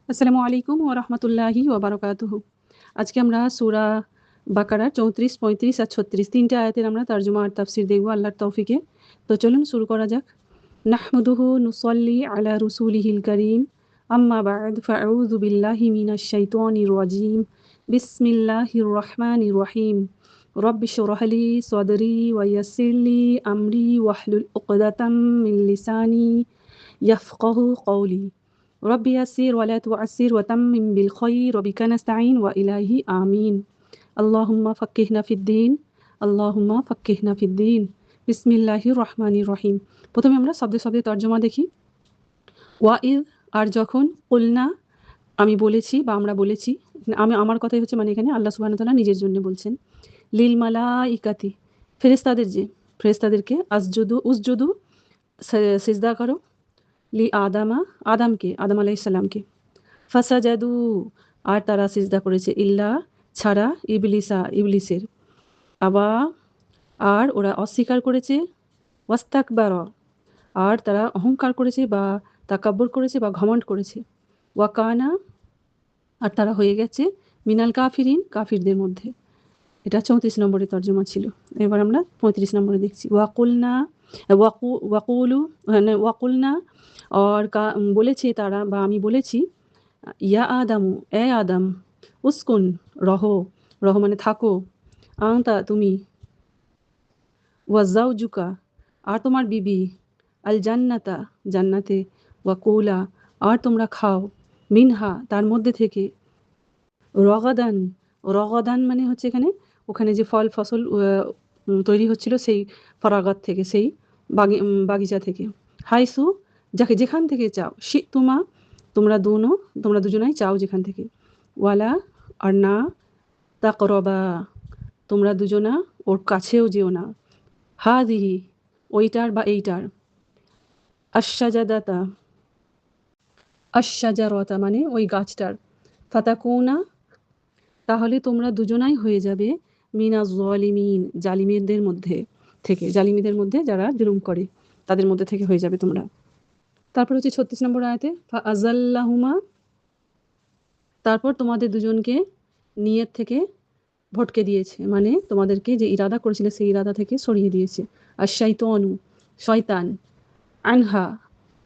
আসসালামু আলাইকুম ওয়া রাহমাতুল্লাহি ওয়া বারাকাতুহু। আজকে আমরা সূরা বাকারার ৩৪, ৩৫ আর ৩৬ তিনটে আয়াতের আমরা তরজমা আর তাফসীর দেখব আল্লাহর তৌফিকে। তো চলুন শুরু করা যাক। নাহমাদুহু নুসাল্লি আলা রাসূলিহিল কারীম। আম্মা বা'দ ফাআউযু বিল্লাহি মিনাশ শাইতানির রাজীম। বিসমিল্লাহির রহমানির রহিম। রব্বি ইশরাহ লি সাদরি ওয়া ইয়াসসির লি আমরি ওয়াহলুল উকদাতাম মিন লিসানি ইয়াফকাহু কওলি। رب يسر ولا تعسر وتمم بالخير وبك نستعين وإليه آمين اللهم فقهنا في الدين اللهم فقهنا في الدين বিসমিল্লাহির রহমানির রহিম। প্রথমে আমরা শব্দে শব্দে তর্জমা দেখি। ওয়াইদ আর যখন, কুলনা আমি বলেছি বা আমরা বলেছি, আমার কথাই হচ্ছে, মানে এখানে আল্লাহ সুবহানাহু ওয়া তাআলা নিজের জন্য বলছেন। লিল মালাইকাতি ফেরেশতাদেরকে উসজুদু সিজদা করো, লি আদম আলাইহিস সালামকে। ফাসাজাদু আর তারা সিজদা করেছে, ইল্লা ছাড়া, ইবলিসের। আবা আর ওরা অস্বীকার করেছে, ওয়াস্তাকবারা আর তারা অহংকার করেছে বা তাকাব্বুর করেছে বা ঘমন্ড করেছে, ওয়াকানা আর তারা হয়ে গেছে মিনাল কাফিরদের মধ্যে। এটা 34 নম্বরের তর্জমা ছিল। এবার আমরা 35 নম্বরে দেখছি। ওয়াকুলনা আর বলেছে তারা বা আমি বলেছি, ইয়া আদামু এ আদম, উসকুন রহ মানে থাকো, আনতা তুমি, ওয়াজাউজুকা আর তোমার বিবি, আল জান্নাতে, ওয়াকুলা আর তোমরা খাও, মিনহা তার মধ্যে থেকে, রগাদান রগাদান মানে হচ্ছে এখানে ওখানে যে ফল ফসল তৈরি হচ্ছিল সেই ফরাগাত থেকে, সেই বাগিচা থেকে, হাইসু যাকে যেখান থেকে চাও, তোমরা দুজনাই চাও যেখান থেকে, ওয়ালা আর না, তাকরবা তোমরা দুজনা ওর কাছেও যেও না, হাদিহি ওইটার বা এইটার, আশাজাদাতা আশাজারতা মানে ওই গাছটার, ফাতাকুনা তাহলে তোমরা দুজনাই হয়ে যাবে, মিনাজ জালিমিন জালিমদের মধ্যে যারা জুলুম করে তাদের মধ্যে থেকে হয়ে যাবে তোমরা। তারপর হচ্ছে 36 নম্বর আয়াতে, ফাআযাল্লাহুমা তারপর তোমাদের দুজনকে নিয়ত থেকে ভটকে দিয়েছে, মানে তোমাদেরকে যে ইরাদা করেছিল সেই ইরাদা থেকে সরিয়ে দিয়েছে। আর শয়তান আনহা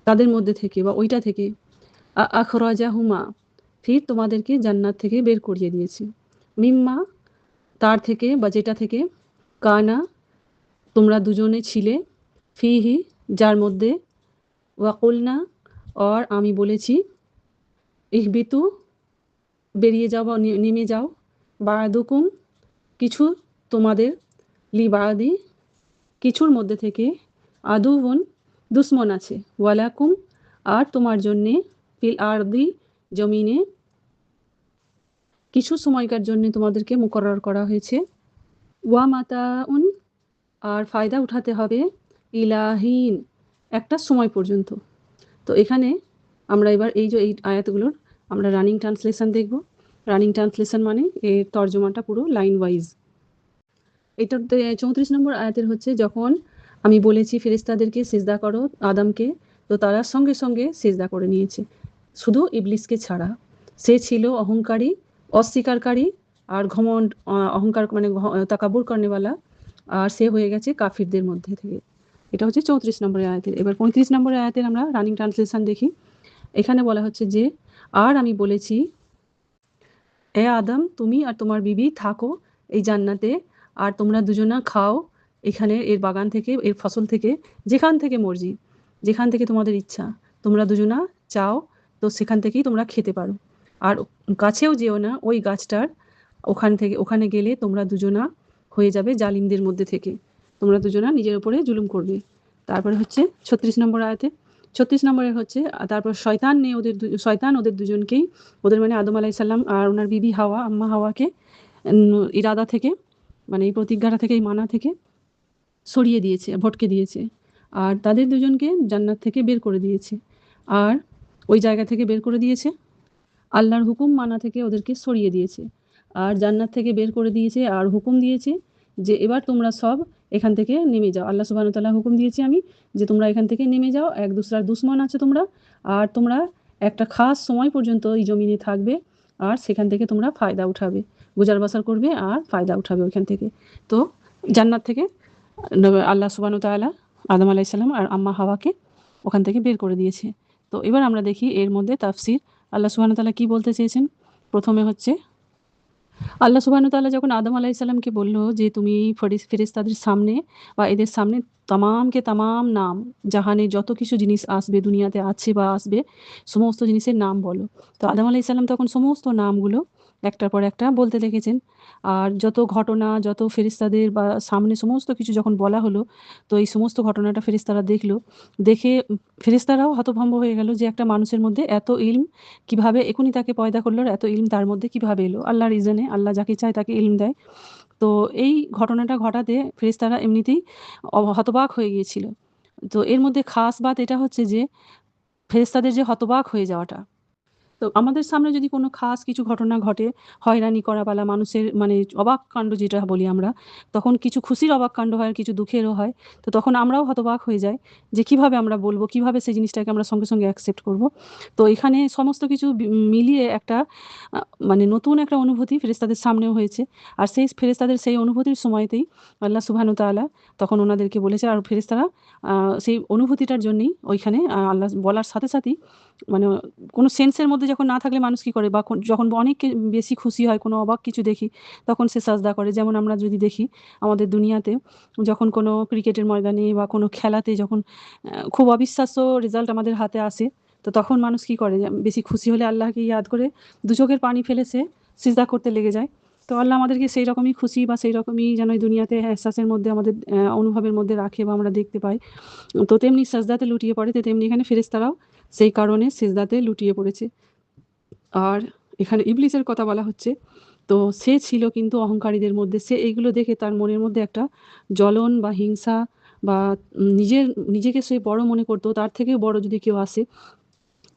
তাদের মধ্যে থেকে বা ওইটা থেকে, আখরাজাহুমা ফির তোমাদেরকে জান্নাত থেকে বের করিয়ে দিয়েছে, মিম্মা তার থেকে বা যেটা থেকে, কানা তোমরা দুজনে ছিলে, ফিহি যার মধ্যে, ওয়াকুলনা আর আমি বলেছি, ইহবিতু বেরিয়ে যাও বা নেমে যাও, বা'দুকুম কিছু তোমাদের, লিবাদি কিছুর মধ্যে থেকে, আদুউন দুশমন আছে, ওয়ালাকুম আর তোমার জন্যে, ফিল আরদি জমিনে কিছু সময়কার জন্য তোমাদেরকে মুকরর করা হয়েছে, ওয়া মাতাউন আর ফায়দা উঠাতে হবে, ইলাহিন একটা সময় পর্যন্ত। তো এখানে আমরা এবার এই আয়াতগুলোর আমরা রানিং ট্রান্সলেশন দেখব। রানিং ট্রান্সলেশন মানে এর তর্জমাটা পুরো লাইন ওয়াইজ। এটাতে 34 নম্বর আয়াতের হচ্ছে, যখন আমি বলেছি ফেরেশতাদেরকে সিজদা করো আদমকে, তো তারা সঙ্গে সঙ্গে সিজদা করে নিয়েছে, শুধু ইবলিসকে ছাড়া। সে ছিল অহংকারী, অস্বীকারী আর ঘমন্ড, অহংকার মানে তাকাব্বুর করনেওয়ালা, আর সে হয়ে গেছে কাফিরদের মধ্যে থেকে। এটা হচ্ছে 34 নম্বরের আয়াতের। এবার 35 নম্বরের আয়াতের আমরা রানিং ট্রান্সলেশন দেখি। এখানে বলা হচ্ছে যে, আর আমি বলেছি, এ আদম তুমি আর তোমার বিবি থাকো এই জান্নাতে, আর তোমরা দুজনা খাও এখানে এর বাগান থেকে, এর ফসল থেকে, যেখান থেকে মর্জি, যেখান থেকে তোমাদের ইচ্ছা তোমরা দুজনা চাও, তো সেখান থেকেই তোমরা খেতে পারো। আর কাছেও যেও না ওই গাছটার, ওখানে গেলে তোমরা দুজনা হয়ে যাবে জালিমদের মধ্যে থেকে, তোমরা দুজনা নিজের উপরে জুলুম করবে। তারপরে হচ্ছে 36 নম্বর আয়াতে, 36 নম্বরে হচ্ছে, তারপর শয়তান ওদের দুজনকেই, ওদের মানে আদম আলাইহিস সালাম আর ওনার বিবি আম্মা হাওয়াকে ইরাদা থেকে, মানে এই প্রতিজ্ঞাটা থেকে, এই মানা থেকে সরিয়ে দিয়েছে, ভটকে দিয়েছে, আর তাদের দুজনকে জান্নাত থেকে বের করে দিয়েছে। আর ওই জায়গা থেকে বের করে দিয়েছে, আল্লাহর হুকুম মানা থেকে ওদেরকে সরিয়ে দিয়েছে, আর জান্নাত থেকে বের করে দিয়েছে, আর হুকুম দিয়েছে যে এবার তোমরা সব এখান থেকে নেমে যাও। আল্লাহ সুবহানাহু ওয়া তাআলা হুকুম দিয়েছি আমি যে তোমরা এখান থেকে নেমে যাও, এক দুসরার দুশ্মন আছে তোমরা, আর তোমরা একটা খাস সময় পর্যন্ত এই জমিনে থাকবে আর সেখান থেকে তোমরা ফায়দা উঠাবে, গুজার বাসার করবে আর ফায়দা উঠাবে ওইখান থেকে। তো জান্নাত থেকে আল্লাহ সুবহানাহু ওয়া তাআলা আদম আলাইহিস সালাম আর আম্মা হাওয়াকে ওখান থেকে বের করে দিয়েছে। তো এবার আমরা দেখি এর মধ্যে তাফসীর আল্লাহ সুবহানাহু ওয়া তাআলা কি বলতে চেয়েছেন। প্রথমে হচ্ছে আল্লাহ সুবহানাহু ওয়া তাআলা যখন আদম আলাইহিস সালামকে বলল যে তুমি ফেরেশতাদের সামনে বা এদের সামনে তামামকে তামাম নাম, জাহানে যত কিছু জিনিস আসবে, দুনিয়াতে আছে বা আসবে, সমস্ত জিনিসের নাম বলো। তো আদম আলাইহিস সালাম তখন সমস্ত নামগুলো একটার পর একটা বলতে লেগেছেন। আর যত ঘটনা, যত ফেরেশতাদের বা সামনে সমস্ত কিছু যখন বলা হলো, তো এই সমস্ত ঘটনাটা ফেরেশতারা দেখল। দেখে ফেরেশতারাও হতভম্ব হয়ে গেল যে একটা মানুষের মধ্যে এত ইলম কিভাবে এখনই তাকে পয়দা করলো, আর এত ইলম তার মধ্যে কিভাবে এলো। আল্লাহর ইজনে, আল্লাহ যাকে চায় তাকে ইলম দেয়। তো এই ঘটনাটা ঘটাতে ফেরেশতারা এমনিতেই হতবাক হয়ে গিয়েছিল। তো এর মধ্যে খাস বাত এটা হচ্ছে যে ফেরেশতাদের যে হতবাক হয়ে যাওয়াটা। তো আমাদের সামনে যদি কোনো খাস কিছু ঘটনা ঘটে, হয়রানি করা বালা মানুষের মানে অবাক কাণ্ড যেটা বলি আমরা, তখন কিছু খুশির অবাক কাণ্ড হয়, কিছু দুঃখেরও হয়। তো তখন আমরাও হতবাক হয়ে যাই যে কিভাবে আমরা বলবো, কিভাবে সেই জিনিসটাকে আমরা সঙ্গে, সঙ্গে অ্যাকসেপ্ট করব। তো এখানে সমস্ত কিছু মিলিয়ে একটা আ মানে নতুন একটা অনুভূতি ফেরেশতাদের সামনেও হয়েছে। আর সেই ফেরেশতাদের সেই অনুভূতির সময়তেই আল্লাহ সুবহানাহু ওয়া তাআলা তখন ওনাদেরকে বলেছে, আর ফেরেশতারা সেই অনুভূতিটার জন্যই ওইখানে আল্লাহ বলার সাথে, সাথেই মানে কোনো সেন্সের মধ্যে যখন না থাকলে মানুষ কি করে, বা যখন অনেক বেশি খুশি হয়, কোনো অবাক কিছু দেখি, তখন সে সাজদা করে। যেমন আমরা যদি দেখি আমাদের দুনিয়াতে যখন কোনো ক্রিকেটের ময়দানে বা কোনো খেলাতে যখন খুব অবিশ্বাস্য রেজাল্ট আমাদের হাতে আসে, তো তখন মানুষ কি করে, যে বেশি খুশি হলে আল্লাহকে ইয়াদ করে দু চোখের পানি ফেলে সে সিজদা করতে লেগে যায়। তো আল্লাহ আমাদেরকে সেই রকমই খুশি বা সেই রকমই যেন এই দুনিয়াতে এহসাসের মধ্যে আমাদের অনুভবের মধ্যে রাখে বা আমরা দেখতে পাই। তো তেমনি সাজদাতে লুটিয়ে পড়ে, তো তেমনি এখানে ফেরেশতারাও সেই কারণে সিজদাতে লুটিয়ে পড়েছে। আর এখানে ইবলিসের কথা বলা হচ্ছে। তো সে ছিল কিন্তু অহংকারীদের মধ্যে। সে এইগুলো দেখে তার মনের মধ্যে একটা জ্বলন বা হিংসা বা নিজেকে সে বড় মনে করত। তার থেকেও বড় যদি কেউ আসে,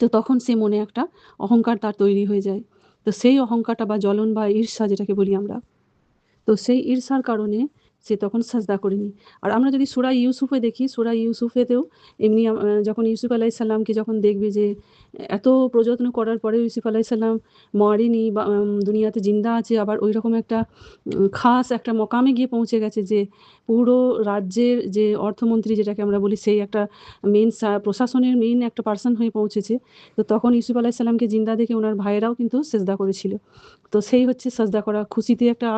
তো তখন সে মনে একটা অহংকার তার তৈরি হয়ে যায়। তো সেই অহংকারটা বা জ্বলন বা ঈর্ষা যেটাকে বলি আমরা, তো সেই ঈর্ষার কারণে সে তখন সাজদা করেনি। আর আমরা যদি সূরা ইউসুফে দেখি, সূরা ইউসুফেতেও এমনি যখন ইউসুফ আলাইহিস সালামকে যখন দেখবে যে এত প্রযত্ন করার পরেও ইউসুফ আলাইহিস সালাম মরেনি বা দুনিয়াতে জিন্দা আছে, আবার ঐরকম একটা খাস একটা মকামে গিয়ে পৌঁছে গেছে যে পুরো রাজ্যের যে অর্থমন্ত্রী যেটাকে আমরা বলি, সেই একটা মেইন প্রশাসনের মেইন একটা পার্সন হয়ে পৌঁছেছে। তো তখন ইউসুফ আলাইহিস সালামকে জিন্দা দেখে ওনার ভাইয়েরাও কিন্তু সেজদা করেছিল। তো সেই হচ্ছে সাজদা করা। খুশিতে একটা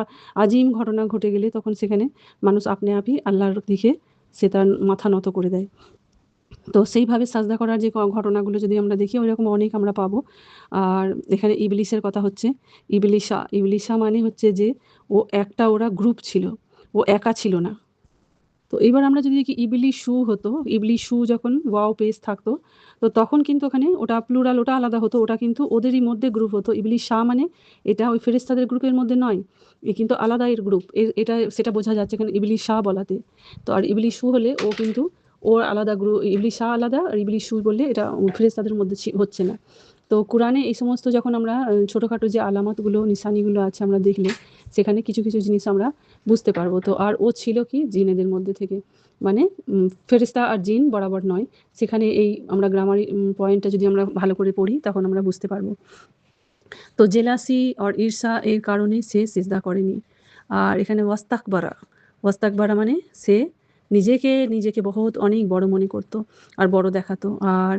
আজিম ঘটনা ঘটে গেলে তখন সেখানে মানুষ আপনি আপই আল্লাহর দিকে সে তার মাথা নত করে দেয়। তো সেইভাবে সাজদা করার যে ঘটনাগুলো যদি আমরা দেখি, ওইরকম অনেক আমরা পাবো। আর এখানে ইবলিসের কথা হচ্ছে। ইবলিসা মানে হচ্ছে যে ওরা গ্রুপ ছিল, ও একা ছিল না। তো এবার আমরা যদি দেখি ইবলিশু হতো, ইবলিশু যখন ওয়াও পেজ থাকতো, তো তখন কিন্তু ওখানে ওটা প্লুরাল, ওটা আলাদা হতো, ওটা কিন্তু ওদেরই মধ্যে গ্রুপ হতো। ইবলিশা মানে এটা ওই ফেরেশতাদের গ্রুপের মধ্যে নয়, এ কিন্তু আলাদা এর গ্রুপ। এটা সেটা বোঝা যাচ্ছে এখানে ইবলিশা বলাতে। তো আর ইবলিশু হলে ও কিন্তু ওর আলাদা গ্রুপ, ইবলিশা আলাদা, আর ইবলিশু বললে এটা ফেরেশতাদের মধ্যে হচ্ছে না। তো কোরআনে এই সমস্ত যখন আমরা ছোটোখাটো যে আলামতগুলো, নিশানিগুলো আছে আমরা দেখলে সেখানে কিছু, কিছু জিনিস আমরা বুঝতে পারবো। তো আর ও ছিল কি জিনেদের মধ্যে থেকে, মানে ফেরেশতা আর জিন বরাবর নয়। সেখানে এই আমরা গ্রামার পয়েন্টটা যদি আমরা ভালো করে পড়ি তখন আমরা বুঝতে পারবো। তো জেলাসি আর ঈর্ষা এর কারণে সে সিজদা করেনি। আর এখানে ওয়াস্তাকবারা মানে সে নিজেকে বহুত অনেক বড় মনে করত আর বড় দেখাতো। আর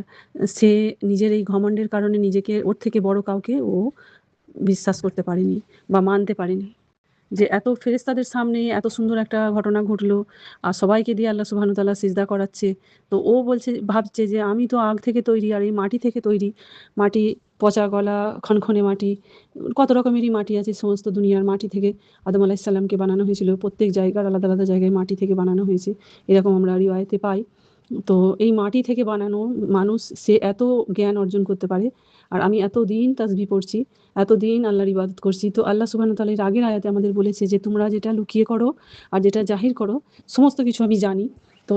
সে নিজের এই ঘমণ্ডের কারণে নিজেকে ওর থেকে বড় কাউকে ও বিশ্বাস করতে পারেনি বা মানতে পারেনি। যে এত ফেরেশতাদের সামনে এত সুন্দর একটা ঘটনা ঘটলো আর সবাইকে দিয়ে আল্লাহ সুবহানাহু ওয়া তাআলা সিজদা করাচ্ছে। তো ও ভাবছে যে আমি তো আগ থেকে তৈরি আর এই মাটি থেকে তৈরি। মাটি, পচা গলা, খনখনে মাটি, কত রকমেরই মাটি আছে, সমস্ত দুনিয়ার মাটি থেকে আদম আলাইহিস সালামকে বানানো হয়েছিল। প্রত্যেক জায়গার আলাদা, আলাদা জায়গায় মাটি থেকে বানানো হয়েছে। এরকম আমরা রিওয়ায়েতে পাই। তো এই মাটি থেকে বানানো মানুষ সে এত জ্ঞান অর্জন করতে পারে। আর আমি এতদিন তাসবিহ পড়ছি, এতদিন আল্লাহর ইবাদত করছি। তো আল্লাহ সুবহানাহু ওয়া তাআলা এর আগের আয়াতে আমাদের বলেছে যে তোমরা যেটা লুকিয়ে করো আর যেটা জাহির করো সমস্ত কিছু আমি জানি। তো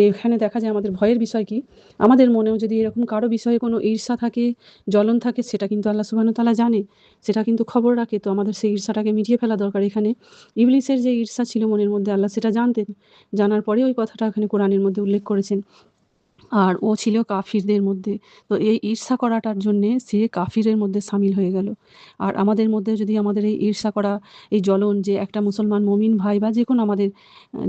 এখানে দেখা যায় আমাদের ভয়ের বিষয় কি, আমাদের মনেও যদি এরকম কারো বিষয়ে কোনো ঈর্ষা থাকে, জ্বলন থাকে, সেটা কিন্তু আল্লাহ সুবহানাহু ওয়া তাআলা জানে, সেটা কিন্তু খবর রাখে। তো আমাদের সেই ঈর্ষাটাকে মিটিয়ে ফেলা দরকার। এখানে ইবলিসের যে ঈর্ষা ছিল মনের মধ্যে, আল্লাহ সেটা জানতেন। জানার পরে ওই কথাটা এখানে কোরআনের মধ্যে উল্লেখ করেছেন। আর ও ছিল কাফিরদের মধ্যে। তো এই ঈর্ষা করাটার জন্যে সে কাফিরের মধ্যে শামিল হয়ে গেল। আর আমাদের মধ্যে যদি আমাদের এই ঈর্ষা করা, এই জ্বলন যে একটা মুসলমান মুমিন ভাই বা যেকোনো আমাদের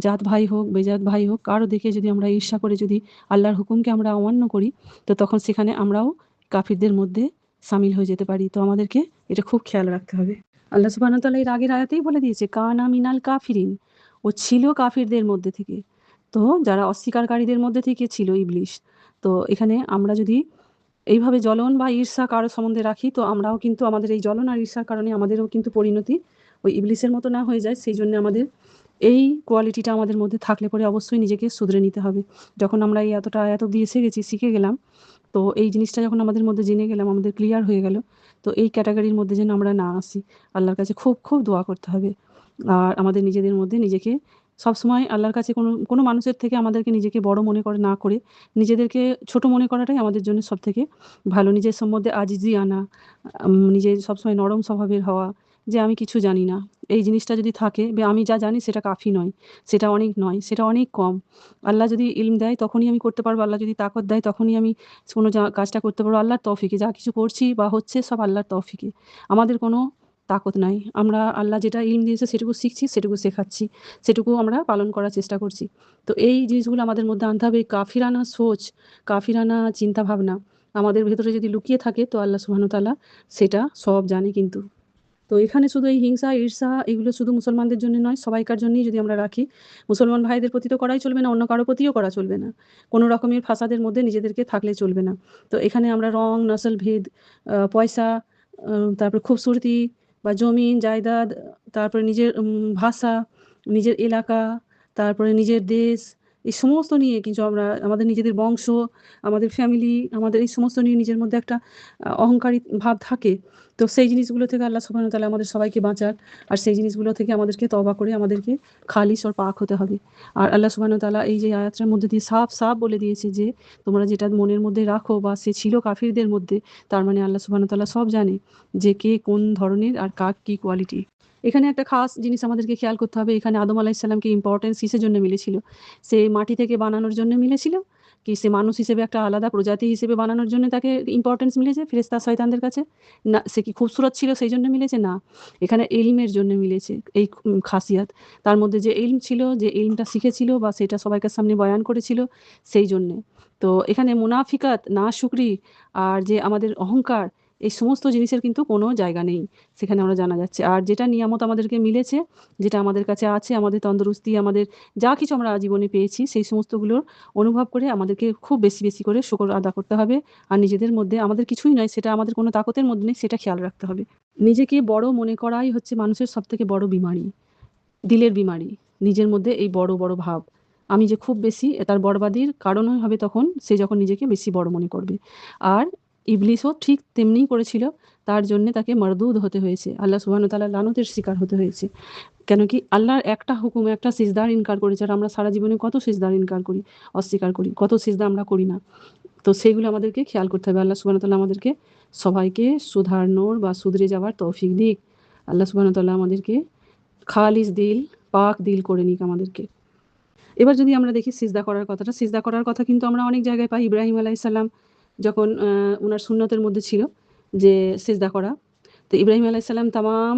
জাত ভাই হোক, বেজাত ভাই হোক, কারো দেখে যদি আমরা ঈর্ষা করে যদি আল্লাহর হুকুমকে আমরা অমান্য করি, তো তখন সেখানে আমরাও কাফিরদের মধ্যে শামিল হয়ে যেতে পারি। তো আমাদেরকে এটা খুব খেয়াল রাখতে হবে। আল্লাহ সুবহানাহু ওয়া তাআলা এর আগের আয়াতেই বলে দিয়েছে, কানা মিনাল কাফিরিন। ও ছিল কাফিরদের মধ্যে থেকে। তো যারা অস্বীকারীদের মধ্যে থেকে ছিল ইবলিস। তো এখানে আমরা যদি এইভাবে জ্বলন বা ঈর্ষা কারো সম্বন্ধে রাখি, তো আমরাও কিন্তু আমাদের এই জ্বলন আর ঈর্ষার কারণে আমাদেরও কিন্তু পরিণতি ওই ইবলিসের মতো না হয়ে যায়। সেই জন্য আমাদের এই কোয়ালিটিটা আমাদের মধ্যে থাকলে পরে অবশ্যই নিজেকে শুধরে নিতে হবে। যখন আমরা এই এতটা আয়াত অব্দি এসে গেছি, শিখে গেলাম, তো এই জিনিসটা যখন আমাদের মধ্যে জেনে গেলাম, আমাদের ক্লিয়ার হয়ে গেল, তো এই ক্যাটাগরির মধ্যে যেন আমরা না আসি। আল্লাহর কাছে খুব খুব দোয়া করতে হবে। আর আমাদের নিজেদের মধ্যে নিজেকে সবসময় আল্লাহর কাছে কোনো মানুষের থেকে আমাদেরকে নিজেকে বড় মনে করে না করে নিজেদেরকে ছোট মনে করাটাই আমাদের জন্য সবথেকে ভালো। নিজের সম্বন্ধে আজিজি আনা, নিজের সবসময় নরম স্বভাবের হওয়া, যে আমি কিছু জানি না। এই জিনিসটা যদি থাকে, আমি যা জানি সেটা কাফি নয়, সেটা অনেক নয়, সেটা অনেক কম। আল্লাহ যদি ইলম দেয় তখনই আমি করতে পারবো, আল্লাহ যদি তাকত দেয় তখনই আমি কোনো কাজটা করতে পারবো আল্লাহর তৌফিকে। যা কিছু করছি বা হচ্ছে সব আল্লাহর তৌফিকে। আমাদের কোনো তাকত নাই। আমরা আল্লাহ যেটা ইলম দিয়েছে সেটুকু শিখছি, সেটুকু শেখাচ্ছি, সেটুকু আমরা পালন করার চেষ্টা করছি। তো এই জিনিসগুলো আমাদের মধ্যে আনতে হবে। কাফিরানা সোচ, কাফিরানা চিন্তাভাবনা আমাদের ভেতরে যদি লুকিয়ে থাকে, তো আল্লাহ সুবহানাহু ওয়া তাআলা সেটা সব জানে কিন্তু। তো এখানে শুধু এই হিংসা, ঈর্ষা এগুলো শুধু মুসলমানদের জন্য নয়, সবাইকার জন্যই যদি আমরা রাখি। মুসলমান ভাইদের প্রতি তো করাই চলবে না, অন্য কারো প্রতিও করা চলবে না। কোনো রকমের ফাসাদের মধ্যে নিজেদেরকে থাকলে চলবে না। তো এখানে আমরা রং, নসল ভেদ, পয়সা, তারপরে খুবসুরতি বা জমিন, জায়দাদ, তারপরে নিজের ভাষা, নিজের এলাকা, তারপরে নিজের দেশ, এই সমস্ত নিয়ে কিন্তু আমরা আমাদের নিজেদের বংশ, আমাদের ফ্যামিলি, আমাদের এই সমস্ত নিয়ে নিজের মধ্যে একটা অহংকারী ভাব থাকে। তো সেই জিনিসগুলো থেকে আল্লাহ সুবহানাহু ওয়া তাআলা আমাদের সবাইকে বাঁচাক। আর সেই জিনিসগুলো থেকে আমাদেরকে তওবা করে আমাদেরকে খালিস আর পাক হতে হবে। আর আল্লাহ সুবহানাহু ওয়া তাআলা এই যে আয়াতটার মধ্যে দিয়ে সাফ বলে দিয়েছে যে, তোমরা যেটা মনের মধ্যে রাখো, বা সে ছিল কাফিরদের মধ্যে, তার মানে আল্লাহ সুবহানাহু ওয়া তাআলা সব জানে যে কে কোন ধরনের আর কার কি কোয়ালিটি। এখানে একটা খাস জিনিস আমাদেরকে খেয়াল করতে হবে। এখানে আদম আলাইহিস সালামকে ইম্পর্টেন্স কিসের জন্য মিলেছিল? সে মাটি থেকে বানানোর জন্য মিলেছিল? কি সে মানুষ হিসেবে একটা আলাদা প্রজাতি হিসেবে বানানোর জন্য তাকে ইম্পর্টেন্স মিলেছে ফেরেশতা শয়তানদের কাছে? না, সে কি খুবসুরত ছিল সেই জন্য মিলেছে? না। এখানে ইলমের জন্য মিলেছে এই খাসিয়াত। তার মধ্যে যে ইলম ছিল, যে ইলমটা শিখেছিল বা সেটা সবাইকার সামনে বয়ান করেছিল, সেই জন্যে। তো এখানে মুনাফিকাত, নাশুকরি আর যে আমাদের অহংকার, এই সমস্ত জিনিসের কিন্তু কোনো জায়গা নেই। সেখানে আমরা জানা যাচ্ছে। আর যেটা নিয়ামত আমাদেরকে মিলেছে, যেটা আমাদের কাছে আছে, আমাদের তন্দুরুস্তি, আমাদের যা কিছু আমরা জীবনে পেয়েছি, সেই সমস্তগুলোর অনুভব করে আমাদেরকে খুব বেশি করে শুকর আদা করতে হবে। আর নিজেদের মধ্যে আমাদের কিছুই নয়, সেটা আমাদের কোনো তাকতের মধ্যে নেই, সেটা খেয়াল রাখতে হবে। নিজেকে বড় মনে করাই হচ্ছে মানুষের সবথেকে বড় বিমারি, দিলের বিমারি। নিজের মধ্যে এই বড় ভাব। আমি যে খুব বেশি, তার বড়বাদির কারণই হবে তখন সে যখন নিজেকে বেশি বড় মনে করবে। আর ইবলিসও ঠিক তেমনিই করেছিল। তার জন্যে তাকে মারদুদ হতে হয়েছে। আল্লাহ সুবহানাহু ওয়া তাআলার লানতের শিকার হতে হয়েছে। কেন কি? আল্লাহর একটা হুকুম, একটা সিজদার ইনকার করেছে। আর আমরা সারা জীবনে কত সিজদার ইনকার করি, অস্বীকার করি, কত সিজদা আমরা করি না। তো সেগুলো আমাদেরকে খেয়াল করতে হবে। আল্লাহ সুবহানাহু ওয়া তাআলা আমাদেরকে সবাইকে সুধারনোর বা শুধরে যাওয়ার তৌফিক দিক। আল্লাহ সুবহানাহু ওয়া তাআলা আমাদেরকে খালিস দিল, পাক দিল করে নিক আমাদেরকে। এবার যদি আমরা দেখি সিজদা করার কথাটা, সিজদা করার কথা কিন্তু আমরা অনেক জায়গায় পাই। ইব্রাহিম আলাইহিস সালাম যখন উনার সুন্নতের মধ্যে ছিল যে সিজদা করা। তো ইব্রাহিম আলাইহিস সালাম তামাম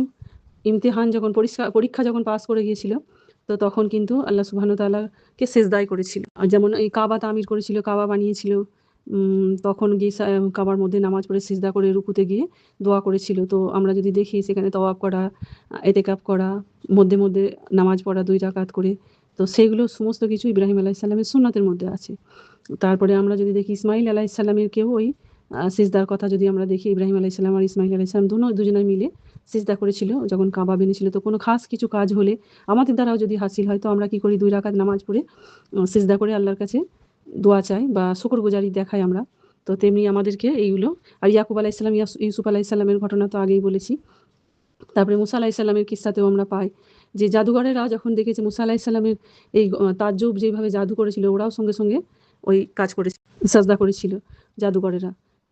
ইমতিহান যখন পরীক্ষা যখন পাস করে গিয়েছিল, তো তখন কিন্তু আল্লাহ সুবহানাহু ওয়া তাআলাকে সিজদাই করেছিল। আর যেমন এই কাবা তামির করেছিল, কাবা বানিয়েছিল। তখন গিয়ে কাবার মধ্যে নামাজ পড়ে সিজদা করে রুকুতে গিয়ে দোয়া করেছিল। তো আমরা যদি দেখি সেখানে তওয়াব করা, এতেকাফ করা, মধ্যে নামাজ পড়া ২ রাকাত করে। তো সেগুলো সমস্ত কিছু ইব্রাহিম আলাইহিস সালামের সুন্নতের মধ্যে আছে। তারপরে আমরা যদি দেখি ইসমাইল আলাইহিস সালামের কেউ ওই সিজদার কথা যদি আমরা দেখি, ইব্রাহিম আলাইহিস সালাম আর ইসমাইল আলাইহিস সালাম দুজনে মিলে সিজদা করেছিল যখন কাবা বেনেছিল। তো কোনো খাস কিছু কাজ হলে আমাদের দ্বারাও যদি হাসিল হয়, তো আমরা কি করি? ২ রাকাত নামাজ পড়ে সিজদা করে আল্লাহর কাছে দোয়া চাই বা শুকরগুজারি দেখাই আমরা। তো তেমনি আমাদেরকে এইগুলো। আর ইয়াকুব আলাইহিস সালাম, ইউসুফ আলাইহিস সালামের ঘটনা তো আগেই বলেছি। তারপরে মুসা আলাইহিস সালামের কিস্সাতেও আমরা পাই যে জাদুঘরেরা যখন দেখেছে মুসা আলাইহিস সালামের এই তাজ্জুব যেভাবে জাদু করেছিল, ওরাও সঙ্গে ওই কাজ করেছিল, সাজদা করেছিল জাদুঘরেরা।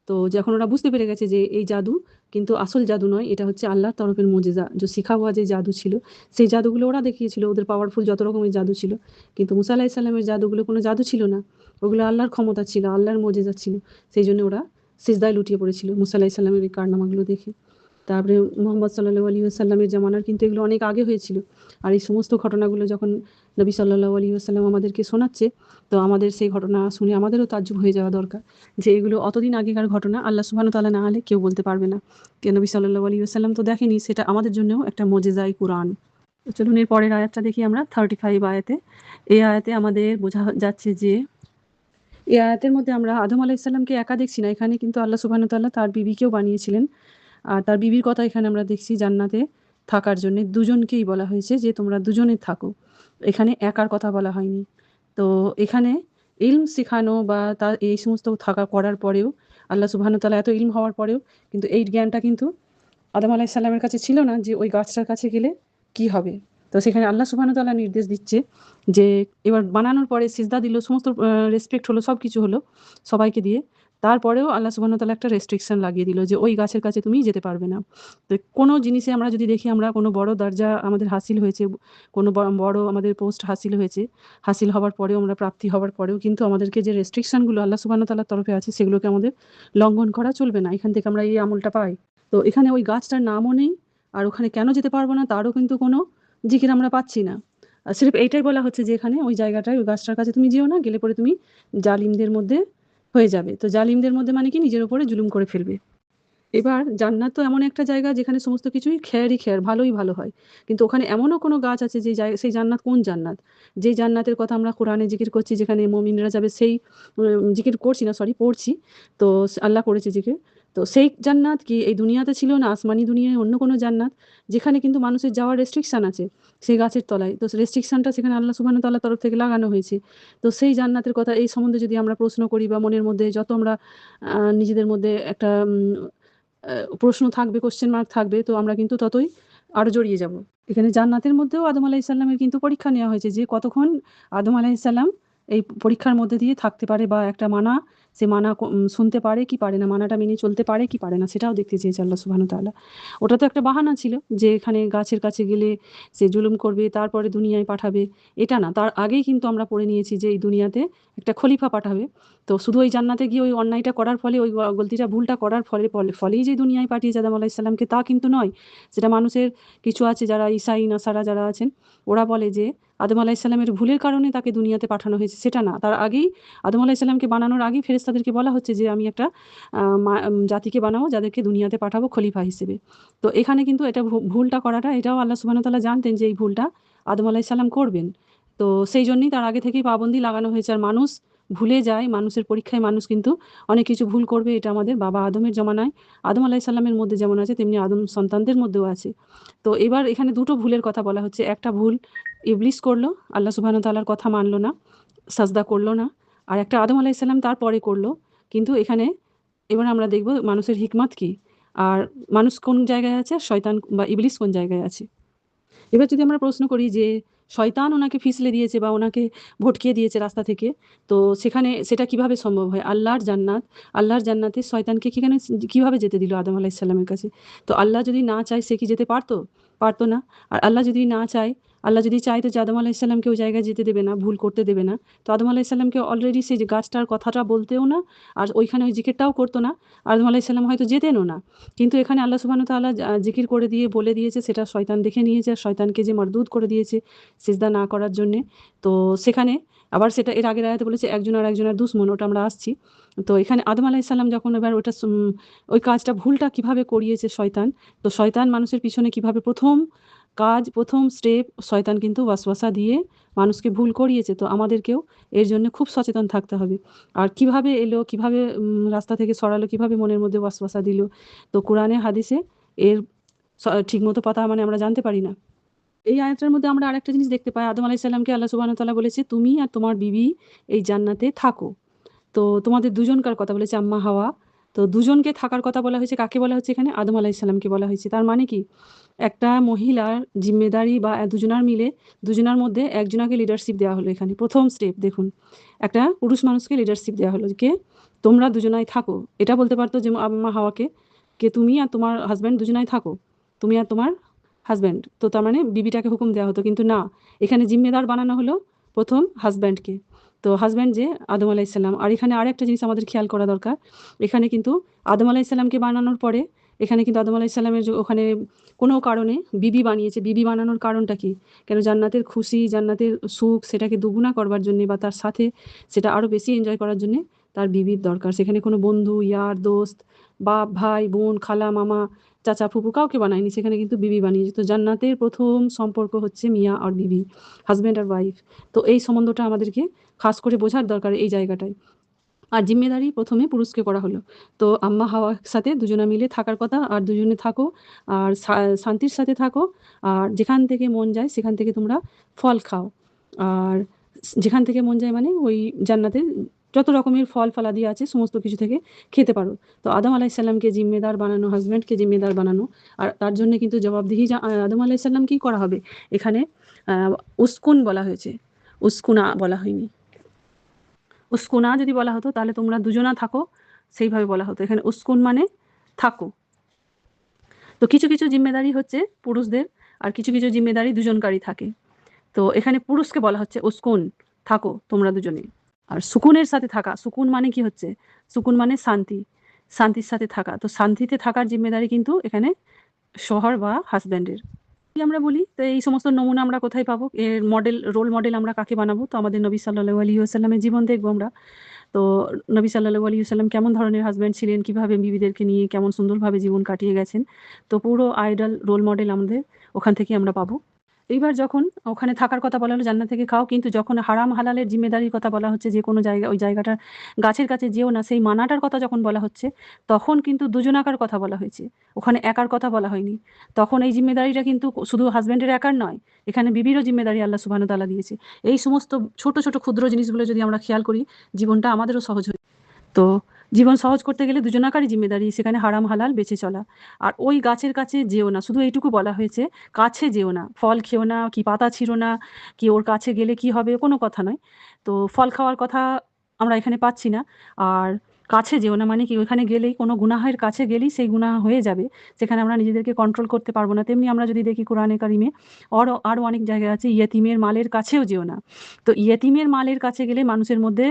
তো যখন ওরা বুঝতে পেরে গেছে যে এই জাদু কিন্তু আসল জাদু নয়, এটা হচ্ছে আল্লাহর তরফের মুজিজা, যে শিখা হওয়া যে জাদু ছিল, সেই জাদুগুলো ওরা দেখিয়েছিল, ওদের পাওয়ারফুল যত রকমের জাদু ছিল। কিন্তু মুসা আলাইহিস সালামের জাদুগুলো কোনো জাদু ছিল না। ওগুলো আল্লাহর ক্ষমতা ছিল, আল্লাহর মুজিজা ছিল। সেই জন্য ওরা সিজদায় লুটিয়ে পড়েছিল মুসা আলাইহিস সালামের এই কারনামাগুলো দেখে। তারপরে মুহাম্মদ সাল্লাল্লাহু আলাইহি ওয়াসাল্লামের জামানার কিন্তু এগুলো অনেক আগে হয়েছিল। আর এই সমস্ত ঘটনাগুলো যখন নবী সাল্লাল্লাহু আলাইহি ওয়াসাল্লাম আমাদেরকে শোনাচ্ছে, তো আমাদের সেই ঘটনা শুনে আমাদেরও তাজ্জুব হয়ে যাওয়া দরকার যে এগুলো অতদিন আগেকার ঘটনা, আল্লাহ সুবহানাহু ওয়া তাআলা না হলে কেউ বলতে পারবে না। নবী সাল্লাল্লাহু আলাইহি ওয়াসাল্লাম তো দেখেনি, সেটা আমাদের জন্যও একটা মুজিজায়ে কুরআন। তো চলুন এর পরের আয়াতটা দেখি আমরা 35 আয়াতে। এই আয়াতে আমাদের বোঝা যাচ্ছে যে এই আয়াতের মধ্যে আমরা আদম আলাইহিস সালামকে একা দেখছি না, এখানে কিন্তু আল্লাহ সুবহানাহু ওয়া তাআলা তার বিবিকেও বানিয়েছিলেন। আর তার বিবির কথা এখানে আমরা দেখছি জান্নাতে থাকার জন্য দুজনকেই বলা হয়েছে যে তোমরা দুজনে থাকো, এখানে একার কথা বলা হয়নি। তো এখানে ইলম শেখানো বা তার এই সমস্ত থাকা করার পরেও আল্লাহ সুবহানাহু ওয়া তাআলা এত ইলম হওয়ার পরেও কিন্তু এই জ্ঞানটা কিন্তু আদম আলাইহিস সালামের কাছে ছিল না যে ওই গাছটার কাছে গেলে কি হবে। তো সেখানে আল্লাহ সুবহানাহু ওয়া তাআলা নির্দেশ দিচ্ছে যে এবার বানানোর পরে সিজদা দিল, সমস্ত রেসপেক্ট হলো, সবকিছু হলো সবাইকে দিয়ে। তারপরেও আল্লাহ সুবহানাহু ওয়া তাআলা একটা রেস্ট্রিকশন লাগিয়ে দিল যে ওই গাছের কাছে তুমি যেতে পারবে না। তো কোনো জিনিসে আমরা যদি দেখি আমরা কোনো বড় দরজা আমাদের হাসিল হয়েছে, কোনো বড় আমাদের পোস্ট হাসিল হয়েছে, হাসিল হওয়ার পরেও আমরা প্রাপ্তি হওয়ার পরেও কিন্তু আমাদেরকে যে রেস্ট্রিকশনগুলো আল্লাহ সুবহানাহু ওয়া তাআলার তরফে আছে সেগুলোকে আমাদের লঙ্ঘন করা চলবে না। এখান থেকে আমরা এই আমলটা পাই। তো এখানে ওই গাছটার নামও নেই, আর ওখানে কেন যেতে পারবো না তারও কিন্তু কোনো জিকির আমরা পাচ্ছি না। সির্ফ এইটাই বলা হচ্ছে যে এখানে ওই জায়গাটায় ওই গাছটার কাছে তুমি যেও না, গেলে পরে তুমি জালিমদের মধ্যে হয়ে যাবে। তো জালিমদের মধ্যে মানে কি, নিজের উপরে জুলুম করে ফেলবে। এবার জান্নাত তো এমন একটা জায়গা যেখানে সমস্ত কিছুই খেয়ারই খেয়ার, ভালোই ভালো হয়। কিন্তু ওখানে এমনও কোনো গাছ আছে যে সেই জান্নাত কোন জান্নাত? যেই জান্নাতের কথা আমরা কোরআনে জিকির করছি, যেখানে মুমিনরা যাবে, সেই জিকির করছি না, সরি পড়ছি। তো আল্লাহ করেছে জিকির। তো সেই জান্নাত কি এই দুনিয়াতে ছিল না, আসমানি দুনিয়ায় অন্য কোনো জান্নাত? যেখানে কিন্তু মানুষের যাওয়ার রেস্ট্রিকশন আছে সেই গাছের তলায়। তো রেস্ট্রিকশনটা সেখানে আল্লাহ সুবহানাহু ওয়া তাআলার তরফ থেকে লাগানো হয়েছে। তো সেই জান্নাতের কথা এই সম্বন্ধে যদি আমরা প্রশ্ন করি বা মনের মধ্যে যত আমরা নিজেদের মধ্যে একটা প্রশ্ন থাকবে, কোয়েশ্চেন মার্ক থাকবে, তো আমরা কিন্তু ততই আরো জড়িয়ে যাব। এখানে জান্নাতের মধ্যেও আদম আলাইহিস সালামের কিন্তু পরীক্ষা নেওয়া হয়েছে যে কতক্ষণ আদম আলাইহিস সালাম এই পরীক্ষার মধ্যে দিয়ে থাকতে পারে, বা একটা মানা সে মানা শুনতে পারে কি পারে না, মানাটা মেনে চলতে পারে কি পারে না, সেটাও দেখতে চেয়েছে আল্লাহ সুবহানাহু ওয়া তাআলা। ওটা তো একটা বাহানা ছিল যে এখানে গাছের কাছে গেলে সে জুলুম করবে, তারপরে দুনিয়ায় পাঠাবে। এটা না, তার আগেই কিন্তু আমরা পড়ে নিয়েছি যে এই দুনিয়াতে একটা খলিফা পাঠাবে। তো শুধু ওই জান্নাতে গিয়ে ওই অন্যায়টা করার ফলে, ওই গলতিটা ভুলটা করার ফলেই যে দুনিয়ায় পাঠিয়েছে আদম আলাইহিস সালামকে, তা কিন্তু নয়। সেটা মানুষের কিছু আছে যারা ঈসাই নাসারা যারা আছেন, ওরা বলে যে আদম আলাইহিস সালামের ভুলের কারণে তাকে দুনিয়াতে পাঠানো হয়েছে। সেটা না, তার আগেই আদম আলাইহিস সালামকে বানানোর আগেই ফেরেশতাদেরকে বলা হচ্ছে যে আমি একটা জাতিকে বানাবো যাদেরকে দুনিয়াতে পাঠাবো খলিফা হিসেবে। তো এখানে কিন্তু এটা ভুলটা করাটা, এটাও আল্লাহ সুবহানাহু ওয়া তাআলা জানতেন যে এই ভুলটা আদম আলাইহিস সালাম করবেন। তো সেই জন্যই তার আগে থেকেই পাবন্দি লাগানো হয়েছে। আর মানুষ ভুলে যায়, মানুষের পরীক্ষায় মানুষ কিন্তু অনেক কিছু ভুল করবে। এটা আমাদের বাবা আদমের জমানায় আদম আলাইহিস সালামের মধ্যে যেমন আছে, তেমনি আদম সন্তানদের মধ্যেও আছে। তো এবার এখানে দুটো ভুলের কথা বলা হচ্ছে। একটা ভুল ইবলিস করলো, আল্লাহ সুবহানাহু ওয়া তাআলার কথা মানলো না, সাজদা করলো না। আর একটা আদম আলাইহিস সালাম তারপরে করলো। কিন্তু এখানে এবার আমরা দেখব মানুষের হিকমত কি, আর মানুষ কোন জায়গায় আছে, শয়তান বা ইবলিস কোন জায়গায় আছে। এবার যদি আমরা প্রশ্ন করি যে শয়তান ওনাকে ফিসলে দিয়েছে বা ওনাকে ভটকিয়ে দিয়েছে রাস্তা থেকে, তো সেখানে সেটা কিভাবে সম্ভব হয়? আল্লাহর জান্নাতে শয়তানকে কিভাবে যেতে দিল আদম আলাইহিস সালামের কাছে? তো আল্লাহ যদি না চায় সে কি যেতে পারতো? পারতো না। আর আল্লাহ যদি না চায়, আল্লাহ যদি চাইতো যে আদম আলাইহিস সালামকে ওই জায়গায় যেতে দেবে না, ভুল করতে দেবে না, তো আদম আলাইহিস সালামকে অলরেডি সেই যে গাছটার কথাটা বলতেও না, আর ওইখানে ওই জিকিরটাও করতো না। আদম আলাইহিস সালাম হয়তো যেতেনও না। কিন্তু এখানে আল্লাহ সুবহানাহু ওয়া তাআলা জিকির করে দিয়ে বলে দিয়েছে, সেটা শয়তান দেখে নিয়েছে, আর শয়তানকে যে মারদুদ করে দিয়েছে সিজদা না করার জন্যে। তো সেখানে আবার সেটা এর আগের আয়াতে বলেছে একজন আর একজনের দুশমন, ওটা আমরা আসছি। তো এখানে আদম আলাইহিস সালাম যখন এবার ওটা ওই কাজটা ভুলটা কিভাবে করিয়েছে শয়তান, তো শয়তান মানুষের পিছনে কিভাবে প্রথম স্টেপ শয়তান কিন্তু ওয়াসওয়াসা দিয়ে মানুষকে ভুল করিয়েছে। তো আমাদেরকেও এর জন্য খুব সচেতন থাকতে হবে। আর কিভাবে এলো, কিভাবে রাস্তা থেকে সরালো, কিভাবে মনের মধ্যে ওয়াসওয়াসা দিল, তো কোরআনে হাদিসে এর ঠিকমতো কথা মানে আমরা জানতে পারি না। এই আয়াতটার মধ্যে আমরা আরেকটা জিনিস দেখতে পাই, আদম আলাইহিস সালামকে আল্লাহ সুবহানাহু ওয়া তাআলা বলেছে তুমি আর তোমার বিবি এই জান্নাতে থাকো। তো তোমাদের দুজনকার কথা বলেছে আম্মা হাওয়া। তো দুজনকে থাকার কথা বলা হয়েছে, কাকে বলা হচ্ছে এখানে? আদম আলাইহিস সালামকে বলা হয়েছে। তার মানে কি, একটা মহিলার জিম্মেদারি বা দুজনার মিলে দুজনার মধ্যে একজনাকে লিডারশিপ দেওয়া হলো। এখানে প্রথম স্টেপ দেখুন, একটা পুরুষ মানুষকে লিডারশিপ দেওয়া হলো, কে তোমরা দুজনাই থাকো। এটা বলতে পারতো যে আম্মা হাওয়াকে, কে তুমি আর তোমার হাজব্যান্ড দুজনাই থাকো, তুমি আর তোমার হাজব্যান্ড। তো তার মানে বিবিটাকে হুকুম দেওয়া হতো, কিন্তু না, এখানে জিম্মেদার বানানো হলো প্রথম হাজব্যান্ডকে। তো হাসব্যান্ড যে আদম আলাইহিসসালাম। আর এখানে আরেকটা জিনিস আমাদের খেয়াল করা দরকার। এখানে কিন্তু আদম আলাইহিসসালামকে বানানোর পরে এখানে কিন্তু আদম আলাইহিসসালামের ওখানে কোনো কারণে বিবি বানিয়েছে। বিবি বানানোর কারণটা কি? কেন জান্নাতের খুশি, জান্নাতের সুখ সেটাকে দুগুনা করবার জন্যে বা তার সাথে সেটা আরো বেশি এনজয় করার জন্যে তার বিবির দরকার। সেখানে কোনো বন্ধু, ইয়ার, দোস্ত, বাপ, ভাই, বোন, খালা, মামা, চাচা, ফুপু কাউকে বানায়নি। সেখানে কিন্তু বিবি বানিয়েছে। তো জান্নাতের ১ম সম্পর্ক হচ্ছে মিয়া আর বিবি, হাসব্যান্ড আর ওয়াইফ। তো এই সম্বন্ধটা আমাদেরকে খাস করে বোঝার দরকার এই জায়গাটায়। আর জিম্মেদারি ১ম এ পুরুষকে করা হলো। তো আম্মা হাওয়ার সাথে দুজনা মিলে থাকার কথা, আর দুজনে থাকো আর শান্তির সাথে থাকো। আর যেখান থেকে মন যায় সেখান থেকে তোমরা ফল খাও। আর যেখান থেকে মন যায় মানে ওই জান্নাতে যত রকমের ফল ফলাদি আছে সমস্ত কিছু থেকে খেতে পারো। তো আদম আলাইহিসসালামকে জিম্মেদার বানানো, হাসব্যান্ডকে জিম্মেদার বানানো। আর তার জন্য কিন্তু জবাবদিহি আদম আলাইহিসসালামকেই করা হবে। এখানে উসকুন বলা হয়েছে, উসকুনা বলা হয়নি। উস্কুনা যদি বলা হতো তাহলে তোমরা দুজনা থাকো, সেইভাবে বলা হতো। এখানে উস্কুন মানে থাকো। তো কিছু কিছু জিম্মেদারি হচ্ছে পুরুষদের, আর কিছু কিছু জিম্মেদারি দুজনকারই থাকে। তো এখানে পুরুষকে বলা হচ্ছে উস্কুন, থাকো তোমরা দুজনে। আর সুকুনের সাথে থাকা, সুকুন মানে কি হচ্ছে? সুকুন মানে শান্তি, শান্তির সাথে থাকা। তো শান্তিতে থাকার জিম্মেদারি কিন্তু এখানে শোহর বা হাসব্যান্ডের। যদি আমরা বলি তো এই সমস্ত নমুনা আমরা কোথায় পাবো? এর মডেল, রোল মডেল আমরা কাকে বানাবো? তো আমাদের নবী সাল্লাল্লাহু আলাইহি ওয়াসাল্লামের জীবন দেখবো আমরা। তো নবী সাল্লাল্লাহু আলাইহি ওয়াসাল্লাম কেমন ধরনের হাসব্যান্ড ছিলেন, কিভাবে বিবিদেরকে নিয়ে কেমন সুন্দরভাবে জীবন কাটিয়ে গেছেন। তো পুরো আইডল রোল মডেল আমাদের ওখান থেকে আমরা পাবো। এইবার যখন ওখানে থাকার কথা বলা হলো জান্নাত থেকে খাও, কিন্তু যখন হারাম হালালের জিম্মেদারির কথা বলা হচ্ছে যে কোনো জায়গা ওই জায়গাটার গাছের কাছে যেও না, সেই মানাটার কথা যখন বলা হচ্ছে তখন কিন্তু দুজনাকার কথা বলা হয়েছে, ওখানে একার কথা বলা হয়নি। তখন এই জিম্মেদারিটা কিন্তু শুধু হাসব্যান্ডের একার নয়, এখানে বিবিরও জিম্মেদারি আল্লাহ সুবহানাহু ওয়া তাআলা দিয়েছে। এই সমস্ত ছোট ছোট ক্ষুদ্র জিনিসগুলো যদি আমরা খেয়াল করি জীবনটা আমাদেরও সহজ হয়। তো জীবন সহজ করতে গেলে দুজনাকারই জিম্মেদারি সেখানে হারাম হালাল বেঁচে চলা। আর ওই গাছের কাছে যেও না, শুধু এইটুকু বলা হয়েছে, কাছে যেও না, ফল খেও না, কি পাতা ছিঁড়ো না, কি ওর কাছে গেলে কি হবে, কোনো কথা নয়। তো ফল খাওয়ার কথা আমরা এখানে পাচ্ছি না। আর কাছে যেও না মানে কি, ওইখানে গেলেই কোনো গুনাহের কাছে গেলেই সেই গুনাহ হয়ে যাবে, সেখানে আমরা নিজেদেরকে কন্ট্রোল করতে পারবো না। তেমনি আমরা যদি দেখি কোরআনে কারিমে আরও অনেক জায়গায় আছে, ইয়েতিমের মালের কাছেও যেও না। তো ইয়েতিমের মালের কাছে গেলে মানুষের মধ্যে